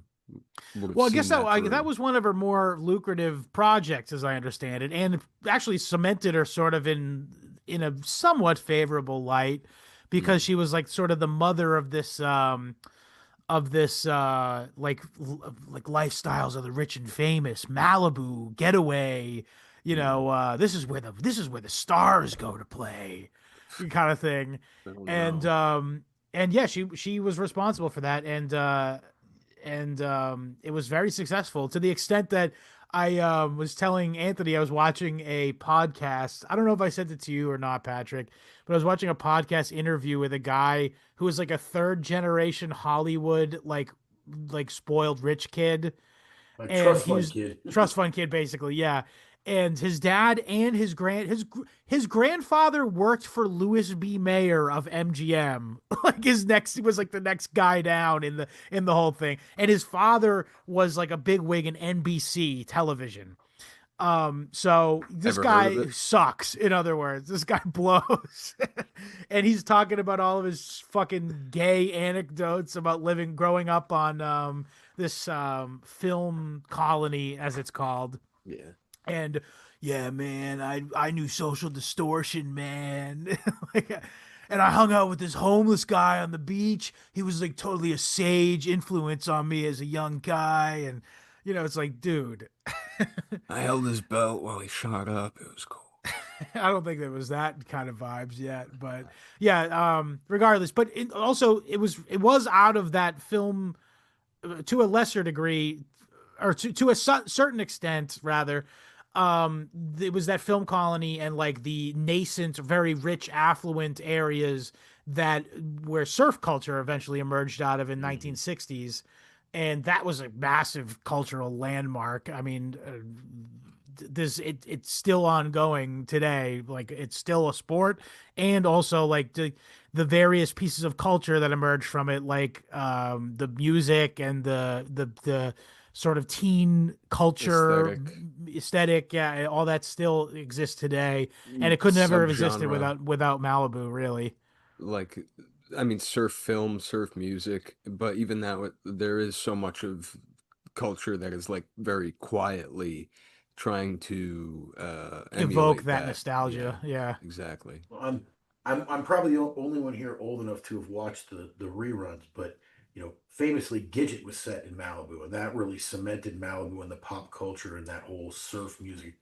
Well, I seen guess that that through. was one of her more lucrative projects, as I understand it, and actually cemented her sort of in a somewhat favorable light because she was like sort of the mother of this like lifestyles of the rich and famous, Malibu getaway, this is where the stars go to play, kind of thing. Oh, And no. and yeah, she was responsible for that, and it was very successful to the extent that I was telling Anthony I was watching a podcast. I don't know if I sent it to you or not, Patrick, but I was watching a podcast interview with a guy who was like a third generation Hollywood like spoiled rich kid, A and trust fund he's kid. trust fund kid basically, yeah. And his dad and his grandfather worked for Louis B. Mayer of MGM. Like he was like the next guy down in the whole thing. And his father was like a big wig in NBC television. So this Ever heard of guy it? sucks, in other words. This guy blows. And he's talking about all of his fucking gay anecdotes about growing up on this film colony, as it's called. Yeah. And yeah, man, I knew social distortion, man. Like, and I hung out with this homeless guy on the beach. He was like totally a sage influence on me as a young guy. And it's like, dude, I held his belt while he shot up. It was cool. I don't think there was that kind of vibes yet, but yeah, regardless, but it was out of that film to a lesser degree, or to a certain extent rather. It was that film colony and like the nascent, very rich, affluent areas that where surf culture eventually emerged out of in 1960s, and that was a massive cultural landmark. I mean, it's still ongoing today. Like it's still a sport, and also like the various pieces of culture that emerged from it, like the music and the sort of teen culture Aesthetic, aesthetic. Yeah, all that still exists today, and it could never have existed subgenre, without Malibu, really. like, I mean, surf film, surf music, but even that, there is so much of culture that is like very quietly trying to Evoke emulate that that. Yeah, nostalgia. Yeah. exactly. I'm probably the only one here old enough to have watched the reruns, but famously Gidget was set in Malibu, and that really cemented Malibu in the pop culture and that whole surf music,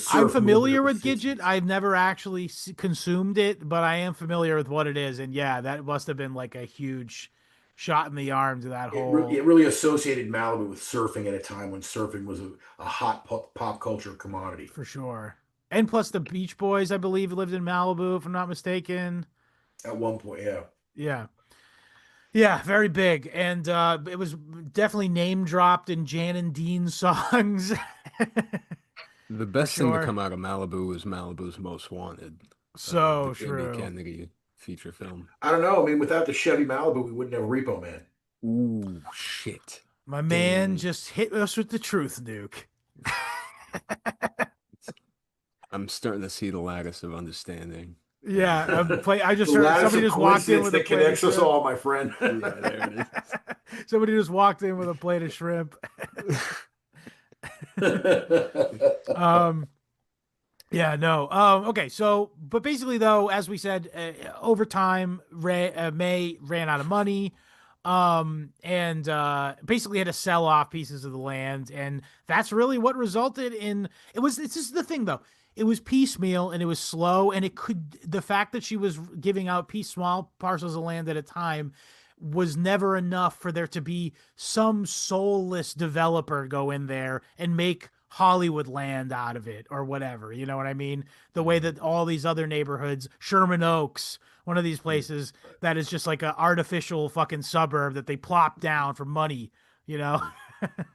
I'm surf movement familiar of the with Gidget. 60s. I've never actually consumed it, but I am familiar with what it is. And yeah, that must have been like a huge shot in the arm to that whole, It really associated Malibu with surfing at a time when surfing was a hot pop culture commodity. for sure. And plus the Beach Boys, I believe, lived in Malibu, if I'm not mistaken. At one point, yeah. Yeah. Yeah, very big. And it was definitely name dropped in Jan and Dean songs. The For best thing to sure. come out of Malibu was Malibu's Most Wanted, the So Jamie true. Kennedy feature film. I don't know. I mean, without the Chevy Malibu, we wouldn't have Repo Man. Ooh, shit. My man Dang. just hit us with the truth, Duke. I'm starting to see the lattice of understanding. Yeah, I The just heard lattice somebody of just walked in coincidence with a that plate of connects us shrimp. all, my friend. Yeah, there it Somebody just walked in with a plate of shrimp. is. Um, yeah, no. Okay, so but basically though, as we said, over time, May ran out of money, and basically had to sell off pieces of the land, and that's really what resulted in it was. This is the thing though. It was piecemeal and it was slow, and the fact that she was giving out small parcels of land at a time was never enough for there to be some soulless developer go in there and make Hollywood land out of it or whatever. You know what I mean? The way that all these other neighborhoods, Sherman Oaks, one of these places that is just like an artificial fucking suburb that they plop down for money, you know?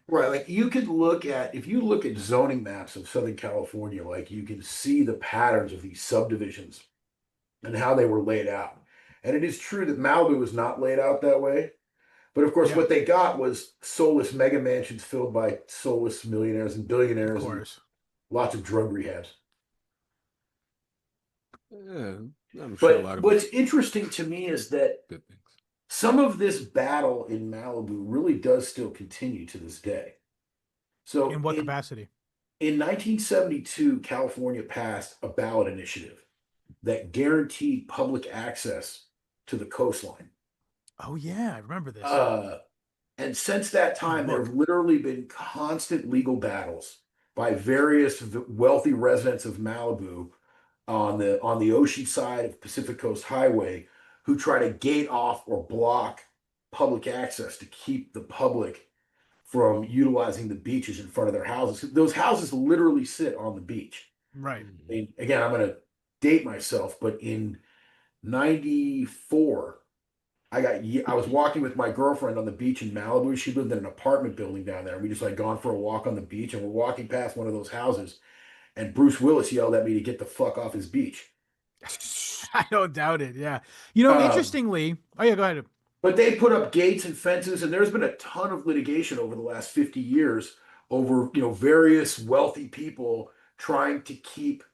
Right, like you could look at if you look at zoning maps of Southern California, like you can see the patterns of these subdivisions and how they were laid out. And it is true that Malibu was not laid out that way. But of course, Yeah, what they got was soulless mega mansions filled by soulless millionaires and of billionaires and course. lots of drug rehabs. Yeah, I'm sure a But lot of what's interesting to me is that good things. some of this battle in Malibu really does still continue to this day. So In what capacity? in 1972, California passed a ballot initiative that guaranteed public access to the coastline. Oh yeah, I remember this. Uh, and since that In the time, there book. have literally been constant legal battles by various wealthy residents of Malibu on the ocean side of Pacific Coast Highway who try to gate off or block public access to keep the public from utilizing the beaches in front of their houses. Those houses literally sit on the beach. Right. I mean, again, I'm going to date myself, but in 94, I was walking with my girlfriend on the beach in Malibu. She lived in an apartment building down there. We just like gone for a walk on the beach, and we're walking past one of those houses, and Bruce Willis yelled at me to get the fuck off his beach. I don't doubt it. Yeah. Um, Interestingly, oh yeah, go ahead. but they put up gates and fences, and there's been a ton of litigation over the last 50 years over, various wealthy people trying to keep,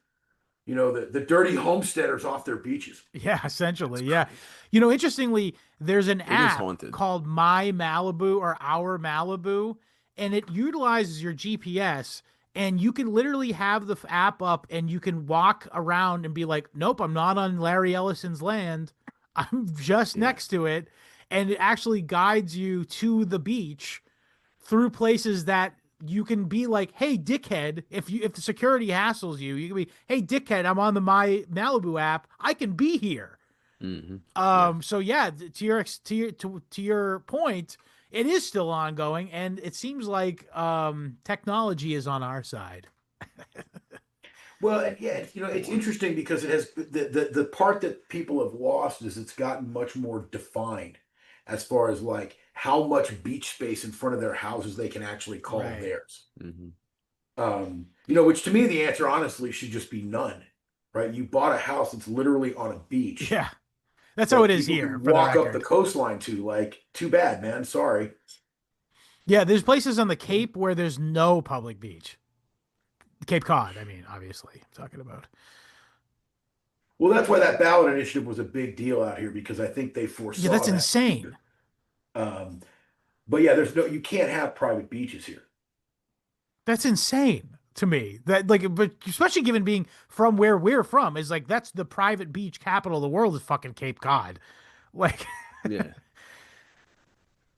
the dirty homesteaders off their beaches. Yeah, It's essentially. Yeah. crazy. Interestingly, there's an It is app haunted. called My Malibu or Our Malibu, and it utilizes your GPS. And you can literally have the app up and you can walk around and be like, nope, I'm not on Larry Ellison's land. I'm just Yeah. next to it. And it actually guides you to the beach through places that you can be like, hey, dickhead, if the security hassles you, you can be, hey, dickhead, I'm on the My Malibu app. I can be here. Yeah. So yeah, to your point, it is still ongoing, and it seems like technology is on our side. Well, and yeah, it's interesting because it has the part that people have lost is it's gotten much more defined as far as like how much beach space in front of their houses they can actually call Right. theirs. Hmm. Which to me the answer honestly should just be none, right? You bought a house that's literally on a beach Yeah, that's how it that is people here, can for the walk up the record. coastline to. Like, too bad, man. Sorry. Yeah, there's places on the Cape where there's no public beach. Cape Cod, I mean, obviously, I'm talking about. Well, that's why that ballot initiative was a big deal out here because I think they Yeah, foresaw that's that. insane. Um, but yeah, you can't have private beaches here. That's insane to me. That like, but especially given being from where we're from, is like that's the private beach capital of the world is fucking Cape Cod. Like, Yeah.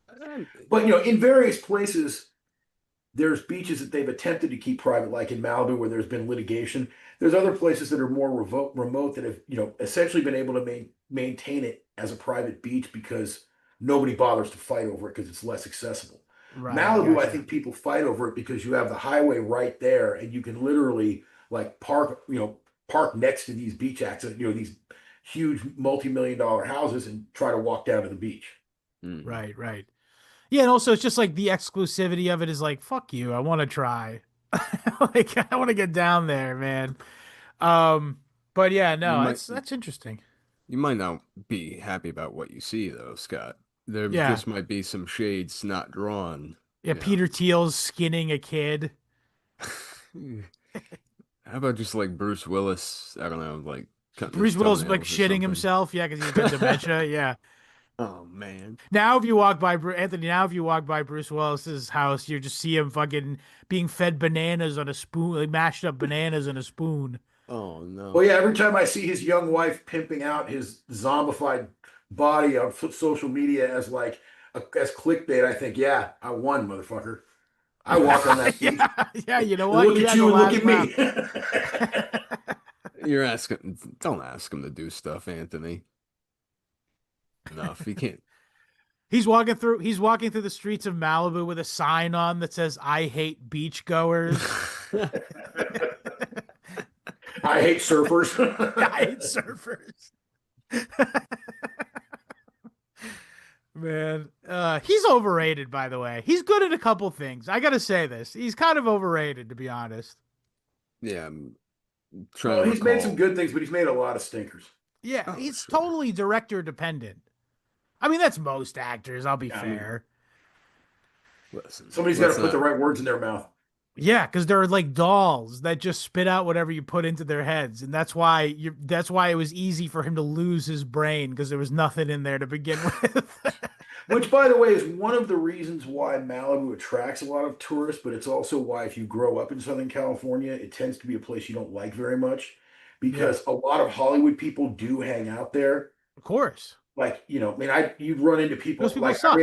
Um, But in various places, there's beaches that they've attempted to keep private, like in Malibu, where there's been litigation. There's other places that are more remote that have, essentially been able to maintain it as a private beach because nobody bothers to fight over it because it's less accessible. right, Malibu, I gotcha. think people fight over it because you have the highway right there, and you can literally like park next to these beach access, these huge multi-million-dollar houses, and try to walk down to the beach. mhm. Right, right. Yeah, and also it's just like the exclusivity of it is like, fuck you, I want to try. Like I want to get down there, man. Um, but yeah, You no, might that's interesting. you might not be happy about what you see though, Scott. There Yeah. just might be some shades not drawn, Yeah, Peter Thiel's skinning a kid. How about just like Bruce Willis? I don't know, like cutting his Bruce Willis like toenails or shitting something. himself, yeah, because he's got dementia. Yeah. Oh man. Now, if you walk by Anthony, now if you walk by Bruce Willis's house, you just see him fucking being fed bananas on a spoon, like mashed up bananas on a spoon. Oh Well, no. yeah, every time I see his young wife pimping out his zombified body on social media as like as clickbait, I think, yeah, I won, motherfucker. I walked on that beach. Yeah, yeah. You know And what? look You at had the you and look last at laugh. me. You're asking, don't ask him to do stuff, Anthony. Enough. He can't. He's walking through the streets of Malibu with a sign on that says "I hate beachgoers." I hate surfers. I hate surfers. Man, he's overrated, by the way. He's good at a couple things. I gotta say this. He's kind of overrated, to be honest. Yeah, I'm trying Well, to he's made some recall. good things, but he's made a lot of stinkers. Yeah, Oh, he's sure. totally director dependent. I mean, that's most actors, I'll be Yeah, I mean, fair. Listen, somebody's got to let's put the not. right words in their mouth. Yeah, because they're like dolls that just spit out whatever you put into their heads, and that's why it was easy for him to lose his brain because there was nothing in there to begin with. Which, by the way, is one of the reasons why Malibu attracts a lot of tourists, but it's also why if you grow up in Southern California, it tends to be a place you don't like very much Yeah, because a lot of Hollywood people do hang out there. of course. Like, I mean, you'd run into Those people people like suck.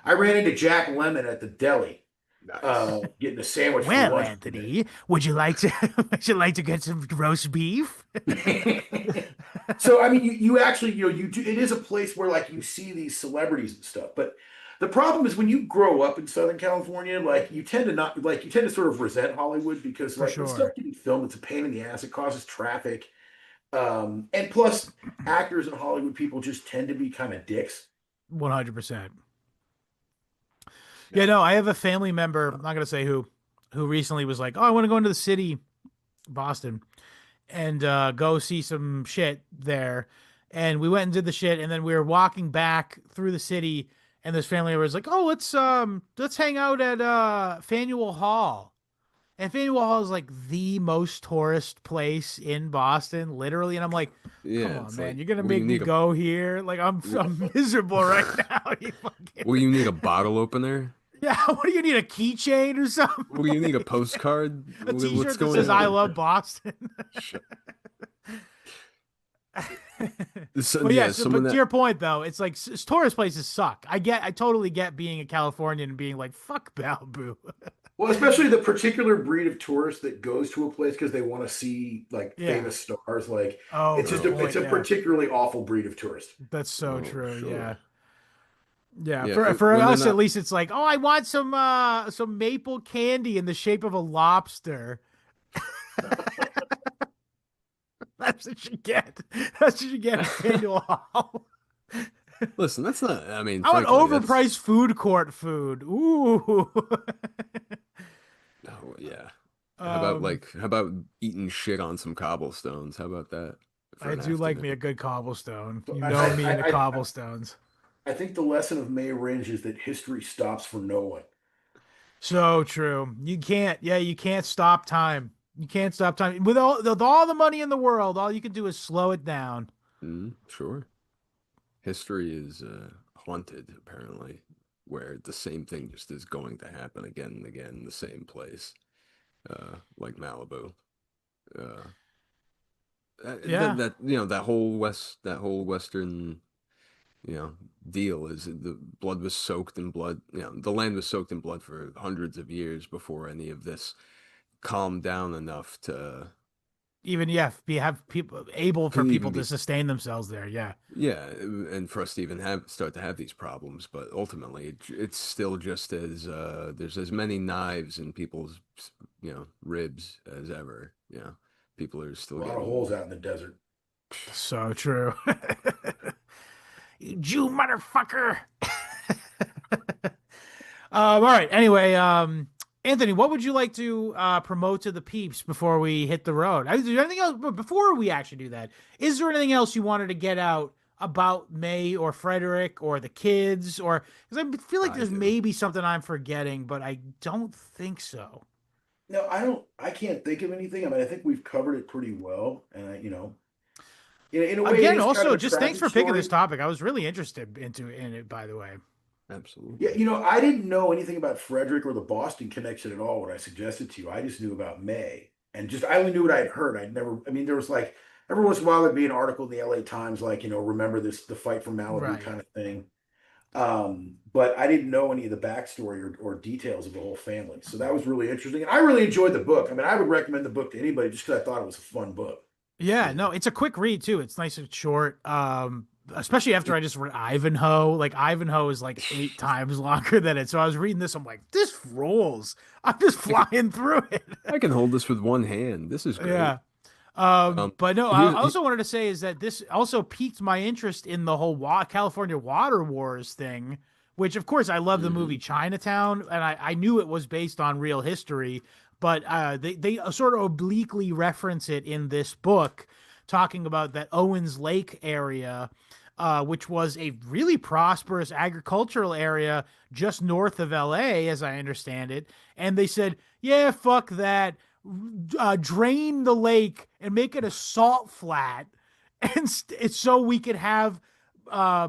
I ran into Jack Lemmon at the deli, Nice. getting a sandwich for Well, lunch. Anthony, would you like to would you like to get some roast beef? So I mean, you actually, you do. It is a place where like you see these celebrities and stuff. But the problem is when you grow up in Southern California, like you tend to sort of resent Hollywood because For like when stuff sure. getting filmed, it's a pain in the ass. It causes traffic, and plus actors and Hollywood people just tend to be kind of dicks. 100%. Yeah, Yeah. no, I have a family member, I'm not gonna say who recently was like, "Oh, I want to go into the city, Boston, and go see some shit there." And we went and did the shit, and then we were walking back through the city, and this family was like, "Oh, let's hang out at Faneuil Hall." And Faneuil Hall is like the most tourist place in Boston, literally. And I'm like, "Come Yeah, on, it's man, like, you're gonna will you make me need a go here? Like I'm miserable right now." You fucking will you need a bottle opener? yeah. What do you need, a keychain or something? Will you need a postcard? A What's T-shirt that going says "I on? love Boston." Sh- But yeah, yes, someone but to that your point though, it's like tourist places suck. I totally get being a Californian and being like, "Fuck Malibu." Well, especially the particular breed of tourist that goes to a place because they want to see like Yeah. famous stars. Like Oh, it's good just oh, it's point. a Yeah, particularly awful breed of tourist. that's so oh, true. Yeah. sure. Yeah, Yeah, for when they're us at not least it's like, oh, I want some maple candy in the shape of a lobster. That's what you get. That's what you get at Faneuil Hall. listen, that's not I mean, I want frankly, that's overpriced food court food. Ooh. oh yeah. um, How about eating shit on some cobblestones? How about that for I an do like me a afternoon? good cobblestone. So You I know I me and the I, I cobblestones. I think the lesson of May Ringe is that history stops for no one. So true. You can't stop time. You can't stop time. With all the money in the world, all you can do is slow it down. Sure. History is haunted, apparently, where the same thing just is going to happen again and again in the same place, like Malibu. Uh, Yeah. that whole Western, deal is the blood was soaked in blood. The land was soaked in blood for hundreds of years before any of this calmed down enough Even yeah, have people able to for even people to be. sustain themselves there. Yeah. Yeah, and for us to even start to have these problems, but ultimately it's still just as there's as many knives in people's ribs as ever. People are A still lot of getting holes out in the desert. So true. You Jew motherfucker. All right. Anyway, Anthony, what would you like to promote to the peeps before we hit the road? Is there anything else? But before we actually do that, is there anything else you wanted to get out about May or Frederick or the kids? Or because I feel like I there's do. maybe something I'm forgetting, but I don't think so. No, I don't. I can't think of anything. I mean, I think we've covered it pretty well, and in a way, it Again, is kind of also, a just thanks tragic for picking this story. topic. I was really interested in it, by the way. Yeah, Absolutely. I didn't know anything about Frederick or the Boston connection at all when I suggested to you. I just knew about May, and just I only knew what I had heard. I'd never. I mean, there was like every once in a while there'd be an article in the LA Times, like remember the fight for Malibu Right. kind of thing. But I didn't know any of the backstory or details of the whole family, so that was really interesting. And I really enjoyed the book. I mean, I would recommend the book to anybody just because I thought it was a fun book. Yeah, Yeah. no, it's a quick read too. It's nice and short. Especially after I just read Ivanhoe. Like Ivanhoe is like 8 times longer than it. So I was reading this, I'm like, this rules. I'm just I can, flying through it. I can hold this with one hand. This is great. Yeah. Um, But no, I here's also wanted to say is that this also piqued my interest in the whole California water wars thing, which of course I love the movie mhm. Chinatown, and I knew it was based on real history, but they sort of obliquely reference it in this book, talking about that Owens Lake area, which was a really prosperous agricultural area just north of LA, as I understand it. And they said, yeah, fuck that. Drain the lake and make it a salt flat, and it's so we could have uh,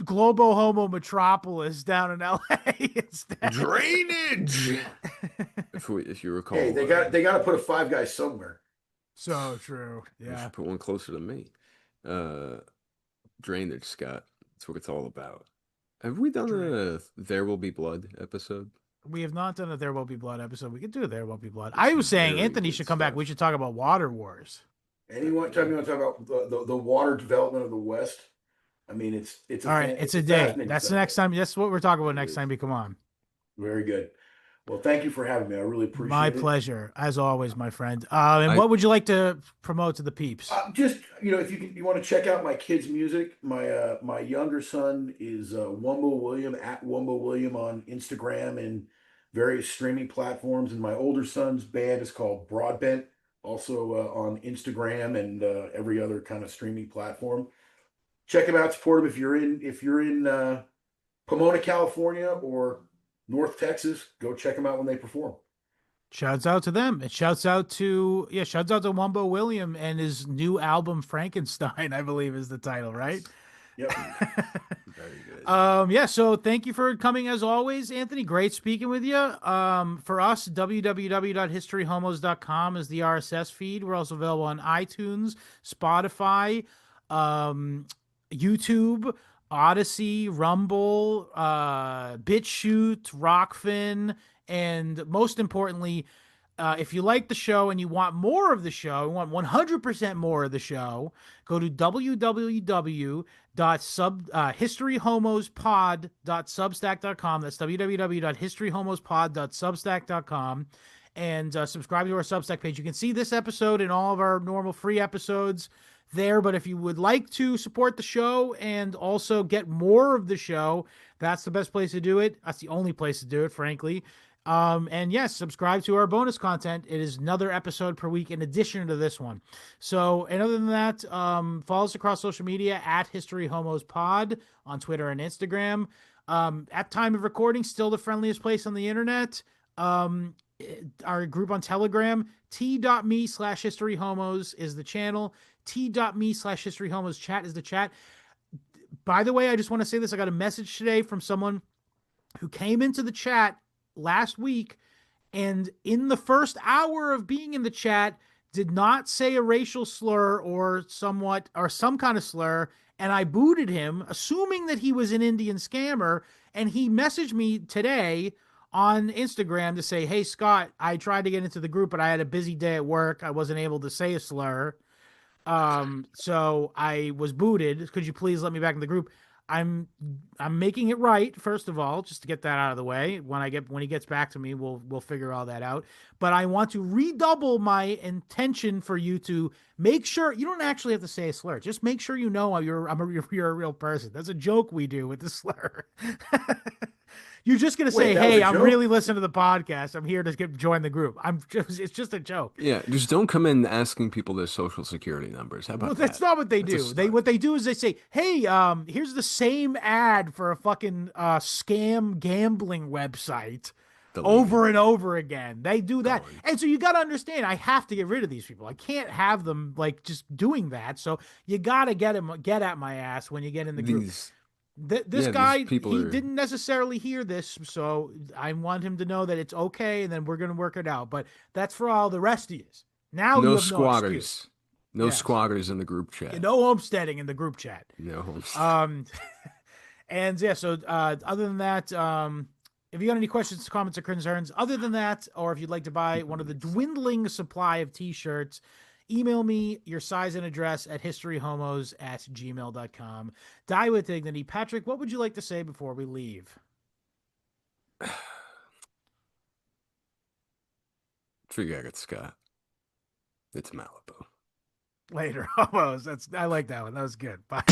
Globo Homo Metropolis down in LA instead. Drainage. If you Hey, recall, they got to put a Five Guys somewhere. So true. you Yeah. should put one closer to me. Uh, Drainage, Scott. That's what it's all about. Have we done Drain. a There Will Be Blood episode? We have not done a There Will Be Blood episode. We could do a There Will Be Blood. It's I was saying very Anthony good should come back. We stuff. should talk about Water Wars. Anyone time you want to talk about the water development of the West? I mean, All right, it's it's a a date. fascinating That's the next subject. time. That's what we're talking about It next is time you come on. very good. Well, thank you for having me. I really My appreciate it. pleasure, as always, my friend. And I what would you like to promote to the peeps? Just if you want to check out my kids' music, my younger son is Wumbo William at Wumbo William on Instagram and various streaming platforms, and my older son's band is called Broadbent, also on Instagram and every other kind of streaming platform. Check them out, support them if you're in Pomona, California, or North Texas, go check them out when they perform. Shouts out to them. It shouts out to Wumbo William and his new album Frankenstein, I believe is the title, right? Yep. Very good. Yeah, so thank you for coming as always, Anthony. Great speaking with you. For us, www.historyhomos.com is the RSS feed. We're also available on iTunes, Spotify, YouTube, Odyssey, Rumble, BitChute, Rockfin, and most importantly, if you like the show and you want more of the show, you want 100% more of the show, go to www.historyhomospod.substack.com. That's www.historyhomospod.substack.com. And subscribe to our Substack page. You can see this episode and all of our normal free episodes there. But if you would like to support the show and also get more of the show, that's the best place to do it. That's the only place to do it, frankly. And yes, subscribe to our bonus content. It is another episode per week in addition to this one. So, and other than that, follow us across social media at History Homos Pod on Twitter and Instagram. At time of recording, still the friendliest place on the internet. Our group on Telegram, t.me/historyhomos is the channel. T.me/historyhomos chat is the chat. By the way, I just want to say this. I got a message today from someone who came into the chat last week, and in the first hour of being in the chat did not say a racial slur or some kind of slur, and I booted him assuming that he was an Indian scammer. And he messaged me today on Instagram to say, hey Scott, I tried to get into the group but I had a busy day at work, I wasn't able to say a slur, so I was booted. Could you please let me back in the group? I'm making it right, first of all, just to get that out of the way. When he gets back to me, we'll figure all that out. But I want to redouble my intention for you to make sure you don't actually have to say a slur. Just make sure you know you're a real person. That's a joke we do with the slur. You're just gonna say, "Hey, I'm really listening to the podcast. I'm here to join the group." It's just a joke. Yeah, just don't come in asking people their social security numbers. How about that? That's not what they do. What they do is they say, "Hey, here's the same ad for a fucking scam gambling website." Over and over again. They do that. And so you got to understand, I have to get rid of these people. I can't have them like just doing that. So you got to get at my ass when you get in the group. This guy, he didn't necessarily hear this, so I want him to know that it's okay, and then we're going to work it out. But that's for all the rest of you. Now no you have squatters. No squatters in the group chat. Yeah, no homesteading in the group chat. No homesteading. And yeah, so other than that, if you got any questions, comments, or concerns, other than that, or if you'd like to buy one of the dwindling supply of t-shirts, email me your size and address at historyhomos@gmail.com. Die with dignity. Patrick, what would you like to say before we leave? Forget it, Scott. It's Malibu. Later, homos. I like that one. That was good. Bye.